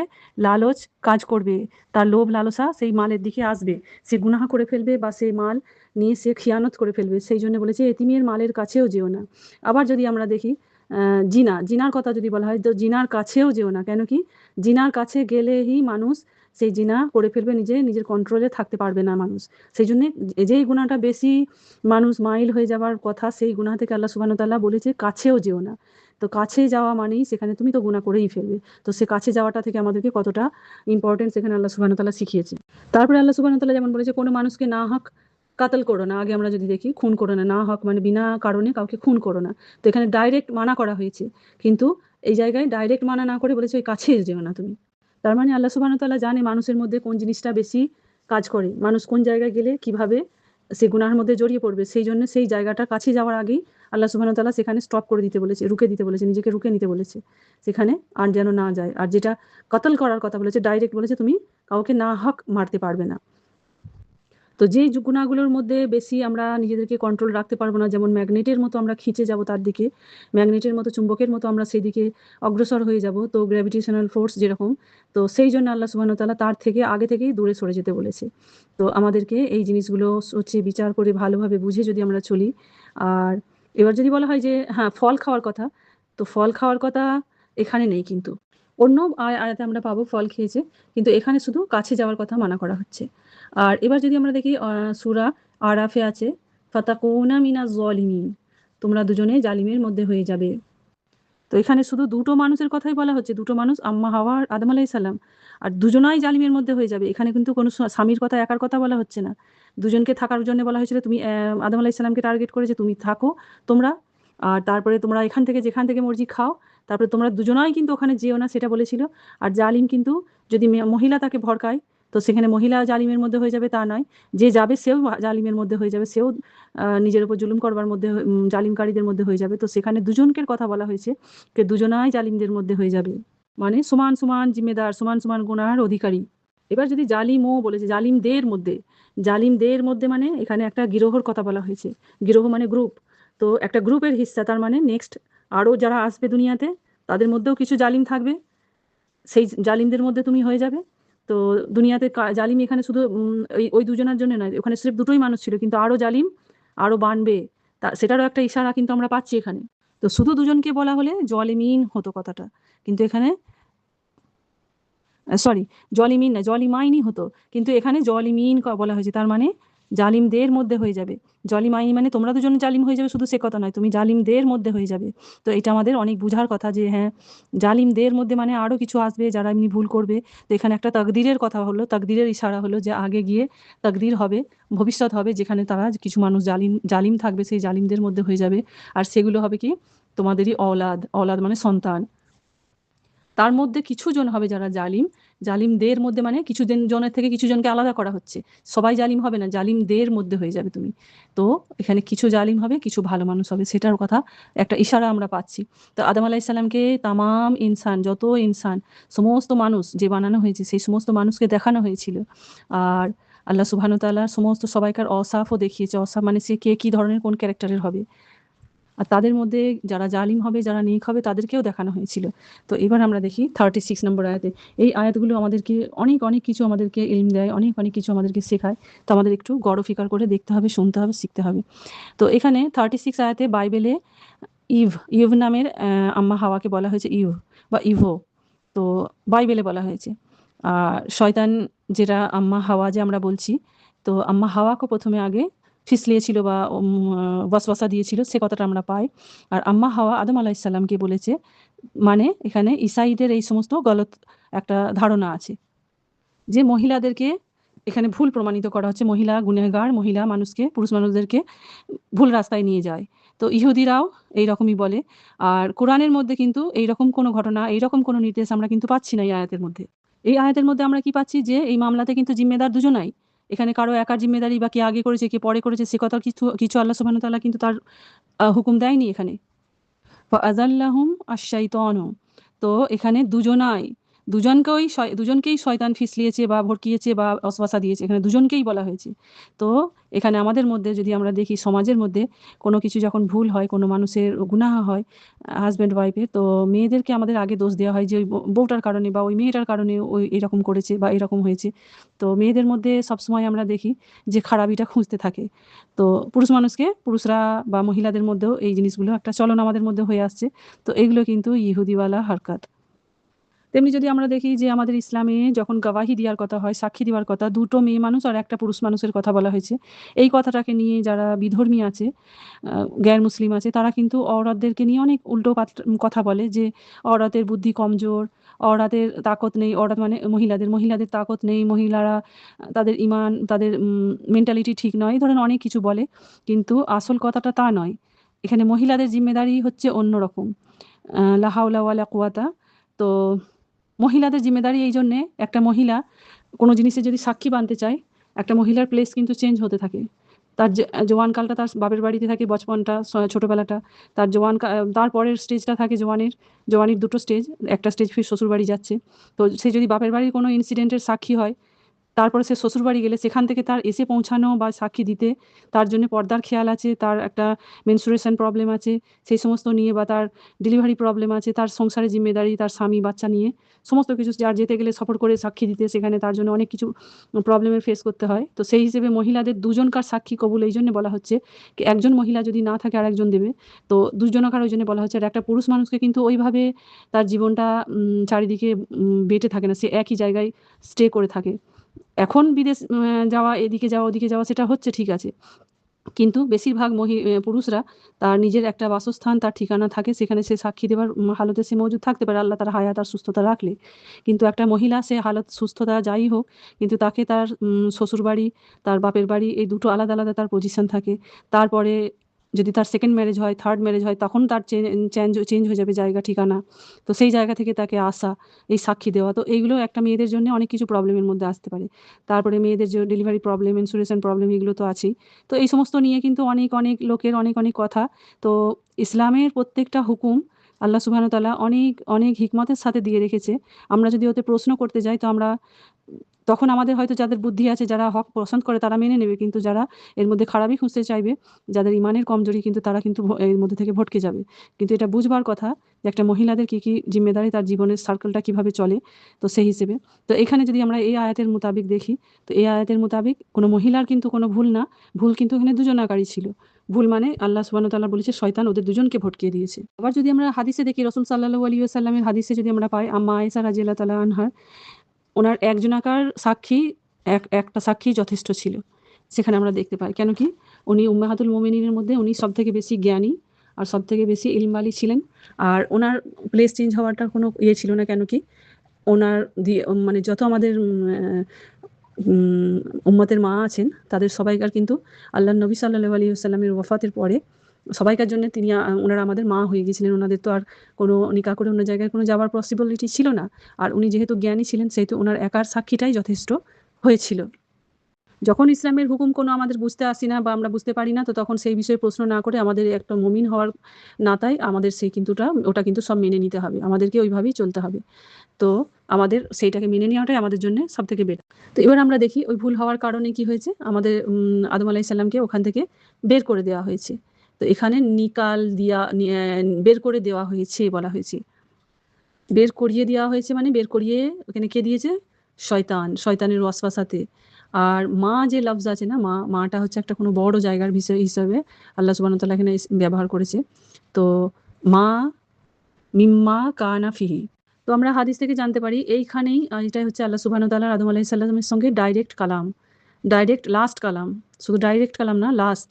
লালচ কাজ করবে, তার লোভ লালসা সেই মালের দিকে আসবে, সে গুনাহ করে ফেলবে বা সেই মাল নিয়ে সে খিয়ানত করে ফেলবে। সেই জন্য বলেছে এতিমের মালের কাছেও যেও না। আবার যদি আমরা দেখি জিনার কথা যদি বলা হয় তো জিনার কাছেও যেও না। কেন কি? জিনার কাছে গেলেই মানুষ সেই জিনা করে ফেলবে, নিজের কন্ট্রোলে থাকতে পারবে না মানুষ। সেই জন্যে যেই গুনাহটা বেশি মানুষ মাইল হয়ে যাওয়ার কথা, সেই গুনাহ থেকে আল্লাহ সুবহানাহু ওয়া তাআলা বলেছে কাছেও যেও না। তো কাছে যাওয়া মানেই সেখানে তুমি তো গুনাহ করেই ফেলবে। তো সে কাছে যাওয়াটা থেকে আমাদেরকে কতটা ইম্পর্টেন্স এখানে আল্লাহ সুবহানাহু ওয়া তাআলা শিখিয়েছে। তারপরে আল্লাহ সুবহানাহু ওয়া তাআলা যেমন বলেছে কোনো মানুষকে না হক কাতল করো না। আগে আমরা যদি দেখি খুন করো না, না হক মানে বিনা কারণে কাউকে খুন করো না। তো এখানে ডাইরেক্ট মানা করা হয়েছে, কিন্তু এই জায়গায় ডাইরেক্ট মানা না করে বলেছে ওই কাছে যেও না তুমি। তার মানে আল্লাহ সুবহানাহু ওয়া তাআলা জানে মানুষের মধ্যে কোন জিনিসটা বেশি কাজ করে, মানুষ কোন জায়গায় গেলে কিভাবে সে গুনাহের মধ্যে জড়িয়ে পড়বে। সেই জন্য সেই জায়গাটার কাছে যাওয়ার আগেই আল্লাহ সুবহানাহু ওয়া তাআলা সেখানে স্টপ করে দিতে বলেছে, রুকে দিতে বলেছে, নিজেকে রুকে নিতে বলেছে সেখানে, আর যেন না যায়। আর যেটা কতল করার কথা বলেছে ডাইরেক্ট বলেছে তুমি কাউকে না হক মারতে পারবে না। তো যেই গুনাহগুলোর মধ্যে বেশি আমরা নিজেদেরকে কন্ট্রোল রাখতে পারবো না, যেমন ম্যাগনেটের মতো আমরা খিঁচে যাব তার দিকে, ম্যাগনেটের মতো চুম্বকের মতো আমরা সেই দিকে অগ্রসর হয়ে যাব, তো গ্র্যাভিটেশনাল ফোর্স যেরকম, তো সেই জন্য আল্লাহ সুবহানাহু ওয়া তাআলা তার থেকে আগে থেকেই দূরে সরে যেতে বলেছে। তো আমাদেরকে এই জিনিসগুলো হচ্ছে বিচার করে ভালোভাবে বুঝে যদি আমরা চলি। আর এবার যদি বলা হয় যে হ্যাঁ ফল খাওয়ার কথা, তো ফল খাওয়ার কথা এখানে নেই, কিন্তু অন্য আয়াতে আমরা পাবো ফল খেয়েছে, কিন্তু এখানে শুধু কাছে যাওয়ার কথা মানা করা হচ্ছে। আর এবার যদি আমরা দেখি সূরা আরাফে আছে ফাতাকুনা মিনাজ জালিমিন, তোমরা দুজনে জালিমের মধ্যে হয়ে যাবে। তো এখানে শুধু দুটো মানুষের কথাই বলা হচ্ছে, দুটো মানুষ আম্মা হাওয়া আর আদম আলাইহিস সালাম, আর দুজনাই জালিমের মধ্যে হয়ে যাবে। এখানে কিন্তু কোনো স্বামীর কথা একার কথা বলা হচ্ছে না, দুজনকে থাকার জন্য বলা হয়েছিল। তুমি আদম আলাইহিস সালামকে টার্গেট করে যে তুমি থাকো তোমরা, আর তারপরে তোমরা এখান থেকে যেখান থেকে মর্জি খাও, তারপরে তোমরা দুজনাই কিন্তু ওখানে যেও না সেটা বলেছিল। আর জালিম কিন্তু যদি মহিলা তাকে ভড়কায় তো সেখানে মহিলা জালিমের মধ্যে হয়ে যাবে তা নয়, যে যাবে সেও জালিমের মধ্যে হয়ে যাবে, সেও নিজের উপর জুলুম করবার মধ্যে জালিমকারীদের মধ্যে হয়ে যাবে। তো সেখানে দুজনকের কথা বলা হয়েছে, কে দুজনাই জালিমদের মধ্যে হয়ে যাবে, মানে সমান সমান জিম্মেদার, সমান সমান গুনাহের অধিকারী। এবার যদি জালিমও বলেছে জালিমদের মধ্যে, জালিমদের মধ্যে মানে এখানে একটা গিরোহর কথা বলা হয়েছে। গিরোহ মানে গ্রুপ, তো একটা গ্রুপের হিস্সা, তার মানে নেক্সট আরও যারা আসবে দুনিয়াতে তাদের মধ্যেও কিছু জালিম থাকবে। সেই জালিমদের মধ্যে তুমি হয়ে যাবে। তো দুনিয়াতে জালিম এখানে শুধু ওই দুজনের জন্য নয়, ওখানে সির্ফ দুটোই মানুষ ছিল, কিন্তু আরো জালিম আরো বাড়বে, সেটারও একটা ইশারা কিন্তু আমরা পাচ্ছি এখানে। তো শুধু দুজনকে বলা হলে জলিমিন হতো কথাটা, কিন্তু এখানে সরি, জলিমিন না, জলিমাইনই হতো, কিন্তু এখানে জলিমিন বলা হয়েছে, তার মানে জালিমদের মধ্যে হয়ে যাবে। জলিমাইন মানে তোমরা দুজন জালিম হয়ে যাবে শুধু সে কথা নয়, তুমি জালিমদের মধ্যে হয়ে যাবে। তো এটা আমাদের অনেক বুঝার কথা যে হ্যাঁ, জালিমদের মধ্যে মানে আরো কিছু আসবে যারা এমনি ভুল করবে। তো এখানে একটা তাকদিরের কথা হলো, তাকদিরের ইশারা হলো যে আগে গিয়ে তাকদির হবে, ভবিষ্যৎ হবে, যেখানে তারা কিছু মানুষ জালিম থাকবে, সেই জালিমদের মধ্যে হয়ে যাবে। আর সেগুলো হবে কি, তোমাদেরই অলাদ, অলাদ মানে সন্তান। তার মধ্যে কিছু জন হবে যারা জালিম, জালিমদের মধ্যে মানে কিছু জনের থেকে কিছু জনকে আলাদা করা হচ্ছে, সবাই জালিম হবে না, জালিমদের মধ্যে হয়ে যাবে তুমি। তো এখানে কিছু জালিম হবে, কিছু ভালো মানুষ হবে, সেটার কথা একটা ইশারা আমরা পাচ্ছি। তো আদম আলাইসাল্লামকে তামাম ইনসান, যত ইনসান, সমস্ত মানুষ যে বানানো হয়েছে সেই সমস্ত মানুষকে দেখানো হয়েছিল। আর আল্লাহ সুবহানাহু ওয়া তাআলা সমস্ত সবাইকার অসাফও দেখিয়েছে। অসাফ মানে সে কে কি ধরনের কোন ক্যারেক্টারের হবে, আর তাদের মধ্যে যারা জালিম হবে, যারা নেক হবে, তাদেরকেও দেখানো হয়েছিল। তো এবার আমরা দেখি 36 নম্বর আয়াতে। এই আয়াতগুলো আমাদেরকে অনেক অনেক কিছু আমাদেরকে ইলম দেয়, অনেক অনেক কিছু আমাদেরকে শেখায়। তো আমাদের একটু গড় ফিকার করে দেখতে হবে, শুনতে হবে, শিখতে হবে। তো এখানে 36 আয়াতে বাইবেলে ইভ, ইভ নামের আম্মা হাওয়াকে বলা হয়েছে ইভ বা ইভো। তো বাইবেলে বলা হয়েছে। আর শয়তান যেটা আম্মা হাওয়া যে আমরা বলছি, তো আম্মা হাওয়াকে প্রথমে আগে ফিসলিয়েছিল বা ওয়াসওয়াসা দিয়েছিল, সে কথাটা আমরা পাই। আর আম্মা হাওয়া আদম আলাইসাল্লামকে বলেছে, মানে এখানে ইসাইদের এই সমস্ত গলত একটা ধারণা আছে যে মহিলাদেরকে এখানে ভুল প্রমাণিত করা হচ্ছে, মহিলা গুনেহগার, মহিলা মানুষকে, পুরুষ মানুষদেরকে ভুল রাস্তায় নিয়ে যায়। তো ইহুদিরাও এইরকমই বলে। আর কোরআনের মধ্যে কিন্তু এইরকম কোনো ঘটনা, এইরকম কোনো নির্দেশ আমরা কিন্তু পাচ্ছি না এই আয়াতের মধ্যে। এই আয়াতের মধ্যে আমরা কি পাচ্ছি, যে এই মামলাতে কিন্তু জিম্মেদার দুজনাই। এখানে কারো একার জিম্মেদারি বা কে আগে করেছে কে পরে করেছে সে কথা কিছু কিছু আল্লাহ সুবহানাহু ওয়া তাআলা কিন্তু তার হুকুম দেয়নি এখানে। ফাআযাল্লাহুম আশ-শাইতানু। তো এখানে দুজনাই, দুজনকেই শয়তান ফিসলিয়েছে বা ভড়কিয়েছে বা ওয়াসওয়াসা দিয়েছে, এখানে দুজনকেই বলা হয়েছে। তো এখানে আমাদের মধ্যে যদি আমরা দেখি, সমাজের মধ্যে কোনো কিছু যখন ভুল হয়, কোনো মানুষের গুনাহ হয় হাসব্যান্ড ওয়াইফের, তো মেয়েদেরকে আমাদের আগে দোষ দেওয়া হয় যে ওই বউটার কারণে বা ওই মেয়েটার কারণে ওই এরকম করেছে বা এরকম হয়েছে। তো মেয়েদের মধ্যে সবসময় আমরা দেখি যে খারাপিটা খুঁজতে থাকে। তো পুরুষ মানুষকে, পুরুষরা বা মহিলাদের মধ্যেও এই জিনিসগুলো একটা চলন আমাদের মধ্যে হয়ে আসছে। তো এগুলো কিন্তু ইহুদিওয়ালা হারকাত। তেমনি যদি আমরা দেখি যে আমাদের ইসলামে যখন গাওয়াহি দেওয়ার কথা হয়, সাক্ষী দেওয়ার কথা, দুটো মেয়ে মানুষ আর একটা পুরুষ মানুষের কথা বলা হয়েছে। এই কথাটাকে নিয়ে যারা বিধর্মী আছে, গ্যার মুসলিম আছে, তারা কিন্তু অওরাতদেরকে নিয়ে অনেক উল্টো কথা বলে যে অওরাতের বুদ্ধি কমজোর, অওরাতের তাকত নেই, অওরাত মানে মহিলাদের তাকত নেই, মহিলারা তাদের ইমান, তাদের মেন্টালিটি ঠিক নয়, এই ধরনের অনেক কিছু বলে। কিন্তু আসল কথাটা তা নয়। এখানে মহিলাদের জিম্মেদারি হচ্ছে অন্যরকম। লা হাওলা ওয়ালা কুওয়াতা। তো মহিলাদের জিম্মেদারি এই জন্যে, একটা মহিলা কোনো জিনিসে যদি সাক্ষী বানতে চায়, একটা মহিলার প্লেস কিন্তু চেঞ্জ হতে থাকে। তার জওয়ানকালটা তার বাপের বাড়িতে থাকে, বচপনটা, ছোটবেলাটা। তার তারপরের স্টেজটা থাকে জওয়ানির দুটো স্টেজ। একটা স্টেজ ফির শ্বশুরবাড়ি যাচ্ছে। তো সে যদি বাপের বাড়ির কোনো ইনসিডেন্টের সাক্ষী হয়, তারপরে সে শ্বশুরবাড়ি গেলে সেখান থেকে তার এসে পৌঁছানো বা সাক্ষী দিতে, তার জন্য পর্দার খেয়াল আছে, তার একটা মেনস্ট্রুয়েশন প্রবলেম আছে, সেই সমস্ত নিয়ে, বা তার ডেলিভারি প্রবলেম আছে, তার সংসারের জিম্মেদারি, তার স্বামী বাচ্চা নিয়ে সমস্ত কিছু, যার যেতে গেলে সফর করে সাক্ষী দিতে, সেখানে তার জন্য অনেক কিছু প্রবলেমের ফেস করতে হয়। তো সেই হিসেবে মহিলাদের দুজনকার সাক্ষী কবুল এই জন্য বলা হচ্ছে, কি একজন মহিলা যদি না থাকে আরেকজন দেবে। তো দুজনকার ওই জন্য বলা হচ্ছে। আর একটা পুরুষ মানুষকে কিন্তু ওইভাবে তার জীবনটা চারিদিকে বেঁটে থাকে না, সে একই জায়গায় স্টে করে থাকে। এখন বিদেশ যাওয়া, এদিকে যাওয়া, ওদিকে যাওয়া, সেটা হচ্ছে ঠিক আছে। কিন্তু বেশিরভাগ পুরুষরা তার নিজের একটা বাসস্থান, তার ঠিকানা থাকে, সেখানে সে সাক্ষী দেওয়ার হালতে সে মজুদ থাকতে পারে, আল্লাহ তার হায়াত আর সুস্থতা রাখলে। কিন্তু একটা মহিলা, সে হালত সুস্থতা যাই হোক, কিন্তু তাকে তার শ্বশুরবাড়ি, তার বাপের বাড়ি, এই দুটো আলাদা আলাদা তার পজিশন থাকে। তারপরে যদি তার সেকেন্ড ম্যারেজ হয়, থার্ড ম্যারেজ হয়, তখন তার চেঞ্জ হয়ে যাবে জায়গা, ঠিকানা। তো সেই জায়গা থেকে তাকে আসা, এই সাক্ষী দেওয়া, তো এইগুলো একটা মেয়েদের জন্য অনেক কিছু প্রবলেমের মধ্যে আসতে পারে। তারপরে মেয়েদের যে ডেলিভারি প্রবলেম, মেনস্ট্রুয়েশন প্রবলেম, এগুলো তো আছেই। তো এই সমস্ত নিয়ে কিন্তু অনেক অনেক লোকের অনেক অনেক কথা। তো ইসলামের প্রত্যেকটা হুকুম আল্লাহ সুবহানাহু ওয়া তাআলা অনেক অনেক হিকমতের সাথে দিয়ে রেখেছে। আমরা যদি ওতে প্রশ্ন করতে যাই, তো আমরা তখন আমাদের হয়তো যাদের বুদ্ধি আছে, যারা হক পছন্দ করে তারা মেনে নেবে, কিন্তু যারা এর মধ্যে খারাপই খুঁজতে চাইবে, যাদের ইমানের কমজোরি, কিন্তু তারা কিন্তু এর মধ্যে থেকে ভটকে যাবে। কিন্তু এটা বুঝবার কথা যে একটা মহিলাদের কি কি জিম্মেদারি, তার জীবনের সার্কেলটা কিভাবে চলে। তো সেই হিসেবে তো এখানে যদি আমরা এই আয়াতের মোতাবিক দেখি, তো এই আয়াতের মোতাবিক কোনো মহিলার কিন্তু কোনো ভুল না, ভুল কিন্তু এখানে দুজনাকারই ছিল। ভুল মানে আল্লাহ সুবহানাহু ওয়া তাআলা বলেছে শয়তান ওদের দুজনকে ভটকিয়ে দিয়েছে। আবার যদি আমরা হাদিসে দেখি, রাসূল সাল্লাল্লাহু আলাইহি ওয়াসাল্লামের হাদিসে যদি আমরা পাই, আম্মা আয়েশা রাদিয়াল্লাহু তাআলা আনহা, ওনার একজনাকার সাক্ষী, একটা সাক্ষী যথেষ্ট ছিল। সেখানে আমরা দেখতে পাই। কেন কি? উনি উম্মাহাতুল মুমিনিনের মধ্যে উনি সবথেকে বেশি জ্ঞানী আর সবথেকে বেশি ইলমওয়ালি ছিলেন। আর ওনার প্লেস চেঞ্জ হওয়াটার কোনো ছিল না। কেন কি? ওনার দিয়ে মানে যত আমাদের উম্মতের মা আছেন, তাদের সবাইকার কিন্তু আল্লাহর নবী সাল্লাল্লাহু আলাইহি ওয়াসাল্লামের ওয়াফাতের পরে সবাইকার জন্য তিনি ওনারা আমাদের মা হয়ে গিয়েছিলেন। ওনাদের তো আর কোনো নিকাহ করে অন্য জায়গায় কোনো যাওয়ার পসিবিলিটি ছিল না। আর উনি যেহেতু জ্ঞানী ছিলেন, সেহেতু ওনার একার সাক্ষীটাই যথেষ্ট হয়েছিল। যখন ইসলামের হুকুম কোনো আমাদের বুঝতে আসি না বা আমরা বুঝতে পারি না, তো তখন সেই বিষয়ে প্রশ্ন না করে আমাদের একটা মুমিন হওয়ার নাতায় আমাদের সেই ওটা কিন্তু সব মেনে নিতে হবে। আমাদেরকে ওইভাবেই চলতে হবে। তো আমাদের সেইটাকে মেনে নেওয়াটাই আমাদের জন্য সবথেকে বেটার। তো এবার আমরা দেখি ওই ভুল হওয়ার কারণে কি হয়েছে। আমাদের আদম আলাইহিস সালামকে ওখান থেকে বের করে দেওয়া হয়েছে। তো এখানে বের করে দেওয়া হয়েছে বলা হয়েছে। বের করিয়ে দেওয়া হয়েছে মানে বের করিয়ে ওখানে কে দিয়েছে? শয়তানের ওয়াসওয়াসাতে। আর মা যে লফজ আছে না, মাটা হচ্ছে একটা কোনো বড় জায়গার বিষয় হিসাবে আল্লাহ সুবহানাহু ওয়া তাআলা এখানে ব্যবহার করেছে। তো মা মিম্মা কানা ফিহি। তো আমরা হাদিস থেকে জানতে পারি এইখানেই এটাই হচ্ছে আল্লাহ সুবহানাহু ওয়া তাআলা আদম আলাইহিস সালামের সঙ্গে ডাইরেক্ট কালাম, ডাইরেক্ট লাস্ট কালাম। শুধু ডাইরেক্ট কালাম না, লাস্ট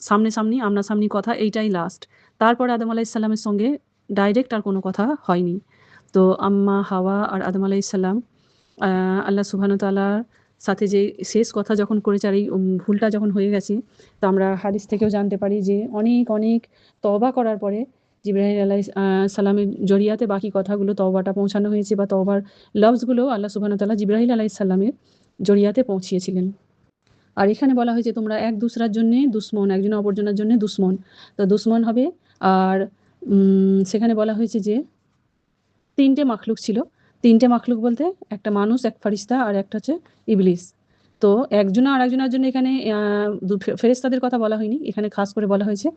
সামনাসামনি আমনাসামনি কথা, এইটাই লাস্ট। তারপরে আদম আলাইহিস সালামের সঙ্গে ডাইরেক্ট আর কোনো কথা হয়নি। তো আম্মা হাওয়া আর আদম আলাইহিস সালাম আল্লাহ সুবহানাহু ওয়া তাআলার সাথে যে শেষ কথা যখন করেছে, আর এই ভুলটা যখন হয়ে গেছে, তো আমরা হাদিস থেকেও জানতে পারি যে অনেক তওবা করার পরে জিবরাইল আলাইহিস সালামের জরিয়াতে বাকি কথাগুলো, তওবাটা পৌঁছানো হয়েছে, বা তওবার লফজগুলো আল্লাহ সুবহানাহু ওয়া তাআলা জিবরাইল আলাইহিস সালামের জরিয়াতে পৌঁছিয়েছিলেন। আর এখানে বলা হয়েছে তোমরা এক দুসরার জন্যে দুশ্মন, একজন অপরজনের জন্য দুশ্মন। তো দুশ্মন হবে। আর সেখানে বলা হয়েছে যে ৩ টে মাখলুক ছিল। ৩ টে মাখলুক বলতে একটা মানুষ, এক ফারিস্তা আর একটা হচ্ছে ইবলিস। তো একজন আরেকজনের জন্য এখানে ফেরেশতাদের কথা বলা হয়নি। এখানে খাস করে বলা হয়েছে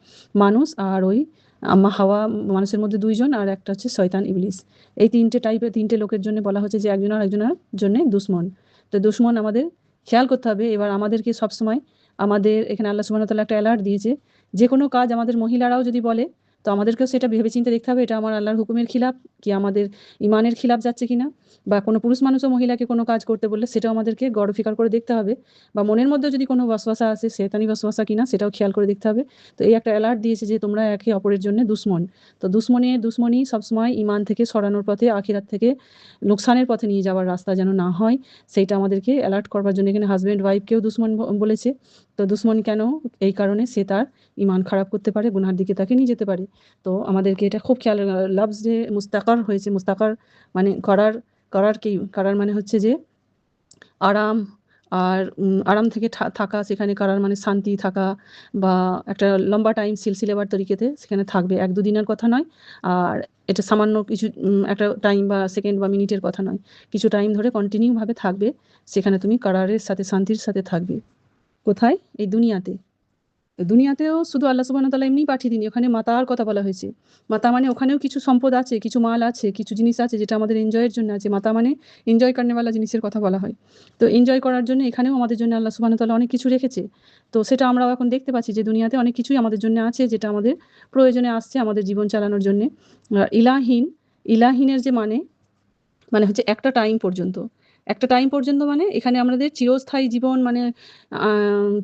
মানুষ আর ওই আম্মা হাওয়া, মানুষের মধ্যে ২ জন, আর একটা হচ্ছে শয়তান ইবলিস। এই ৩ টে টাইপের ৩ টে লোকের জন্য বলা হচ্ছে যে একজন আরেকজনের জন্য দুশমন। তো দুশমন আমাদের খেয়াল করতে হবে। এবার আমাদেরকে সবসময় আমাদের এখানে আল্লাহ সুবহানাহু ওয়া তাআলা একটা অ্যালার্ট দিয়েছে। যেকোনো কাজ আমাদের মহিলারাও যদি বলে, তো আমাদেরকেও সেটা ভেবেচিন্তে দেখতে হবে এটা আমার আল্লাহর হুকুমের খিলাফ কি আমাদের ইমানের খিলাফ যাচ্ছে কিনা। বা কোনো পুরুষ মানুষও মহিলাকে কোনো কাজ করতে বললে সেটাও আমাদেরকে গড় ফিকার করে দেখতে হবে। বা মনের মধ্যেও যদি কোনো ওয়াসওয়াসা আসে, শয়তানি ওয়াসওয়াসা কিনা, সেটাও খেয়াল করে দেখতে হবে। তো এই একটা অ্যালার্ট দিয়েছে যে তোমরা একে অপরের জন্য দুশমন। তো দুশমনি সবসময় ইমান থেকে সরানোর পথে, আখিরাত থেকে লোকসানের পথে নিয়ে যাওয়ার রাস্তা যেন না হয়, সেইটা আমাদেরকে অ্যালার্ট করবার জন্য এখানে হাজব্যান্ড ওয়াইফকেও দুশমন বলেছে। তো দুশমন কেন? এই কারণে সে তার ইমান খারাপ করতে পারে, গুনার দিকে তাকে নিয়ে যেতে পারে। তো আমাদেরকে এটা খুব খেয়াল, লফজ যে মুস্তাকার হয়েছে, মুস্তাকার মানে কারার মানে হচ্ছে যে আরাম। আর আরাম থেকে থাকা, সেখানে কারার মানে শান্তি থাকা, বা একটা লম্বা টাইম সিলসিলেবার তরিকেতে সেখানে থাকবে। ১-২ দিনের কথা নয়। আর এটা সামান্য কিছু একটা টাইম বা সেকেন্ড বা মিনিটের কথা নয়। কিছু টাইম ধরে কন্টিনিউ ভাবে থাকবে। সেখানে তুমি কারারের সাথে শান্তির সাথে থাকবে। কোথায়? এই দুনিয়াতে। দুনিয়াতেও শুধু আল্লাহ সুবহানাহু ওয়া তাআলা এমনিই পাঠিয়ে দিননি, ওখানে মাতার কথা বলা হয়েছে। মাতা মানে ওখানেও কিছু সম্পদ আছে, কিছু মাল আছে, কিছু জিনিস আছে যেটা আমাদের এনজয়ের জন্য আছে। মাতা মানে এনজয় করনে ওয়ালা জিনিসের কথা বলা হয়। তো এনজয় করার জন্য এখানেও আমাদের জন্য আল্লাহ সুবহানাহু ওয়া তাআলা অনেক কিছু রেখেছে। তো সেটা আমরাও এখন দেখতে পাচ্ছি যে দুনিয়াতে অনেক কিছুই আমাদের জন্য আছে যেটা আমাদের প্রয়োজনে আসছে আমাদের জীবন চালানোর জন্যে। ইলাহীনের যে মানে হচ্ছে একটা টাইম পর্যন্ত। একটা টাইম পর্যন্ত মানে এখানে আমাদের চিরস্থায়ী জীবন, মানে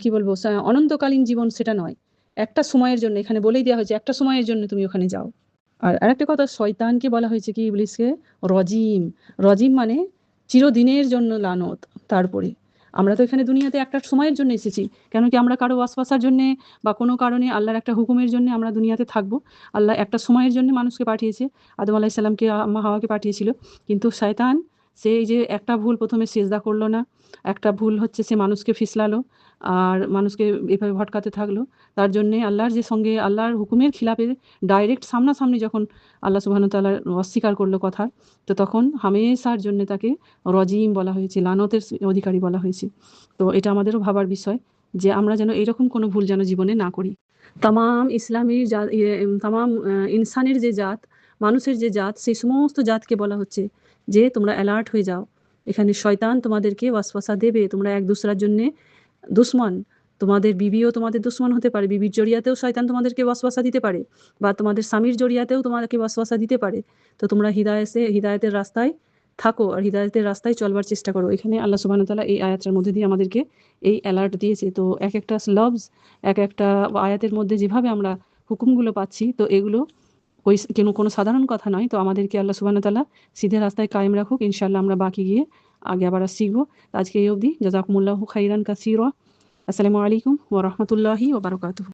কি বলবো, অনন্তকালীন জীবন সেটা নয়। একটা সময়ের জন্য এখানে বলেই দেওয়া হয়েছে, একটা সময়ের জন্য তুমি ওখানে যাও। আর আরেকটা কথা, শয়তানকে বলা হয়েছে কি, ইবলিসকে রজিম। রজিম মানে চিরদিনের জন্য লানত তার উপরে। আমরা তো এখানে দুনিয়াতে একটা সময়ের জন্য এসেছি। কেন কি আমরা কারো ওয়াসওয়াসার জন্যে বা কোনো কারণে আল্লাহর একটা হুকুমের জন্য আমরা দুনিয়াতে থাকবো। আল্লাহ একটা সময়ের জন্য মানুষকে পাঠিয়েছে। আদম আলাইহিস সালামকে, আম্মা হাওয়াকে পাঠিয়েছিল। কিন্তু শয়তান, সে এই যে একটা ভুল, প্রথমে সিজদা করলো না। একটা ভুল হচ্ছে সে মানুষকে ফিসলালো। আর মানুষকে এভাবে ভটকাতে থাকলো। তার জন্যে আল্লাহর যে সঙ্গে আল্লাহর হুকুমের খিলাফে ডাইরেক্ট সামনাসামনি যখন আল্লাহ সুবহানাহু ওয়া তাআলা অস্বীকার করলো কথা, তো তখন হামেশার জন্যে তাকে রজিম বলা হয়েছে, লানতের অধিকারী বলা হয়েছে। তো এটা আমাদেরও ভাবার বিষয় যে আমরা যেন এরকম কোনো ভুল যেন জীবনে না করি। তামাম ইসলামীর তামাম ইনসানের যে জাত, মানুষের যে জাত, সেই সমস্ত জাতকে বলা হচ্ছে যে তোমরা অ্যালার্ট হয়ে যাও। এখানে শয়তান তোমাদেরকে ওয়াসওয়াসা দেবে, তোমরা এক দুসরার জন্যে দুশমন। তোমাদের বিবিও তোমাদের দুশমন হতে পারে, বিবির জরিয়াতেও শয়তান তোমাদেরকে ওয়াসওয়াসা দিতে পারে, বা তোমাদের স্বামীর জরিয়াতেও তোমাদেরকে ওয়াসওয়াসা দিতে পারে। তো তোমরা হিদায়াতের রাস্তায় থাকো আর হিদায়াতের রাস্তায় চলবার চেষ্টা করো। এখানে আল্লাহ সুবহানাহু ওয়া তাআলা এই আয়াতটার মধ্যে দিয়ে আমাদেরকে এই অ্যালার্ট দিয়েছে। তো এক একটা লফজ, এক একটা আয়াতের মধ্যে যেভাবে আমরা হুকুমগুলো পাচ্ছি, তো এগুলো কোনো সাধারণ কথা নয়। তো আমাদেরকে আল্লাহ সুবহানাহু ওয়া তাআলা সিধে রাস্তায় কায়েম রাখুক। ইনশাআল্লাহ আমরা বাকি গিয়ে আগে আবার শিখবো। আজকে এই অবধি। জাযাকুমুল্লাহু খাইরান কাসীরা। আসসালামু আলাইকুম ওয়া রাহমাতুল্লাহি ওয়া বারাকাতুহু।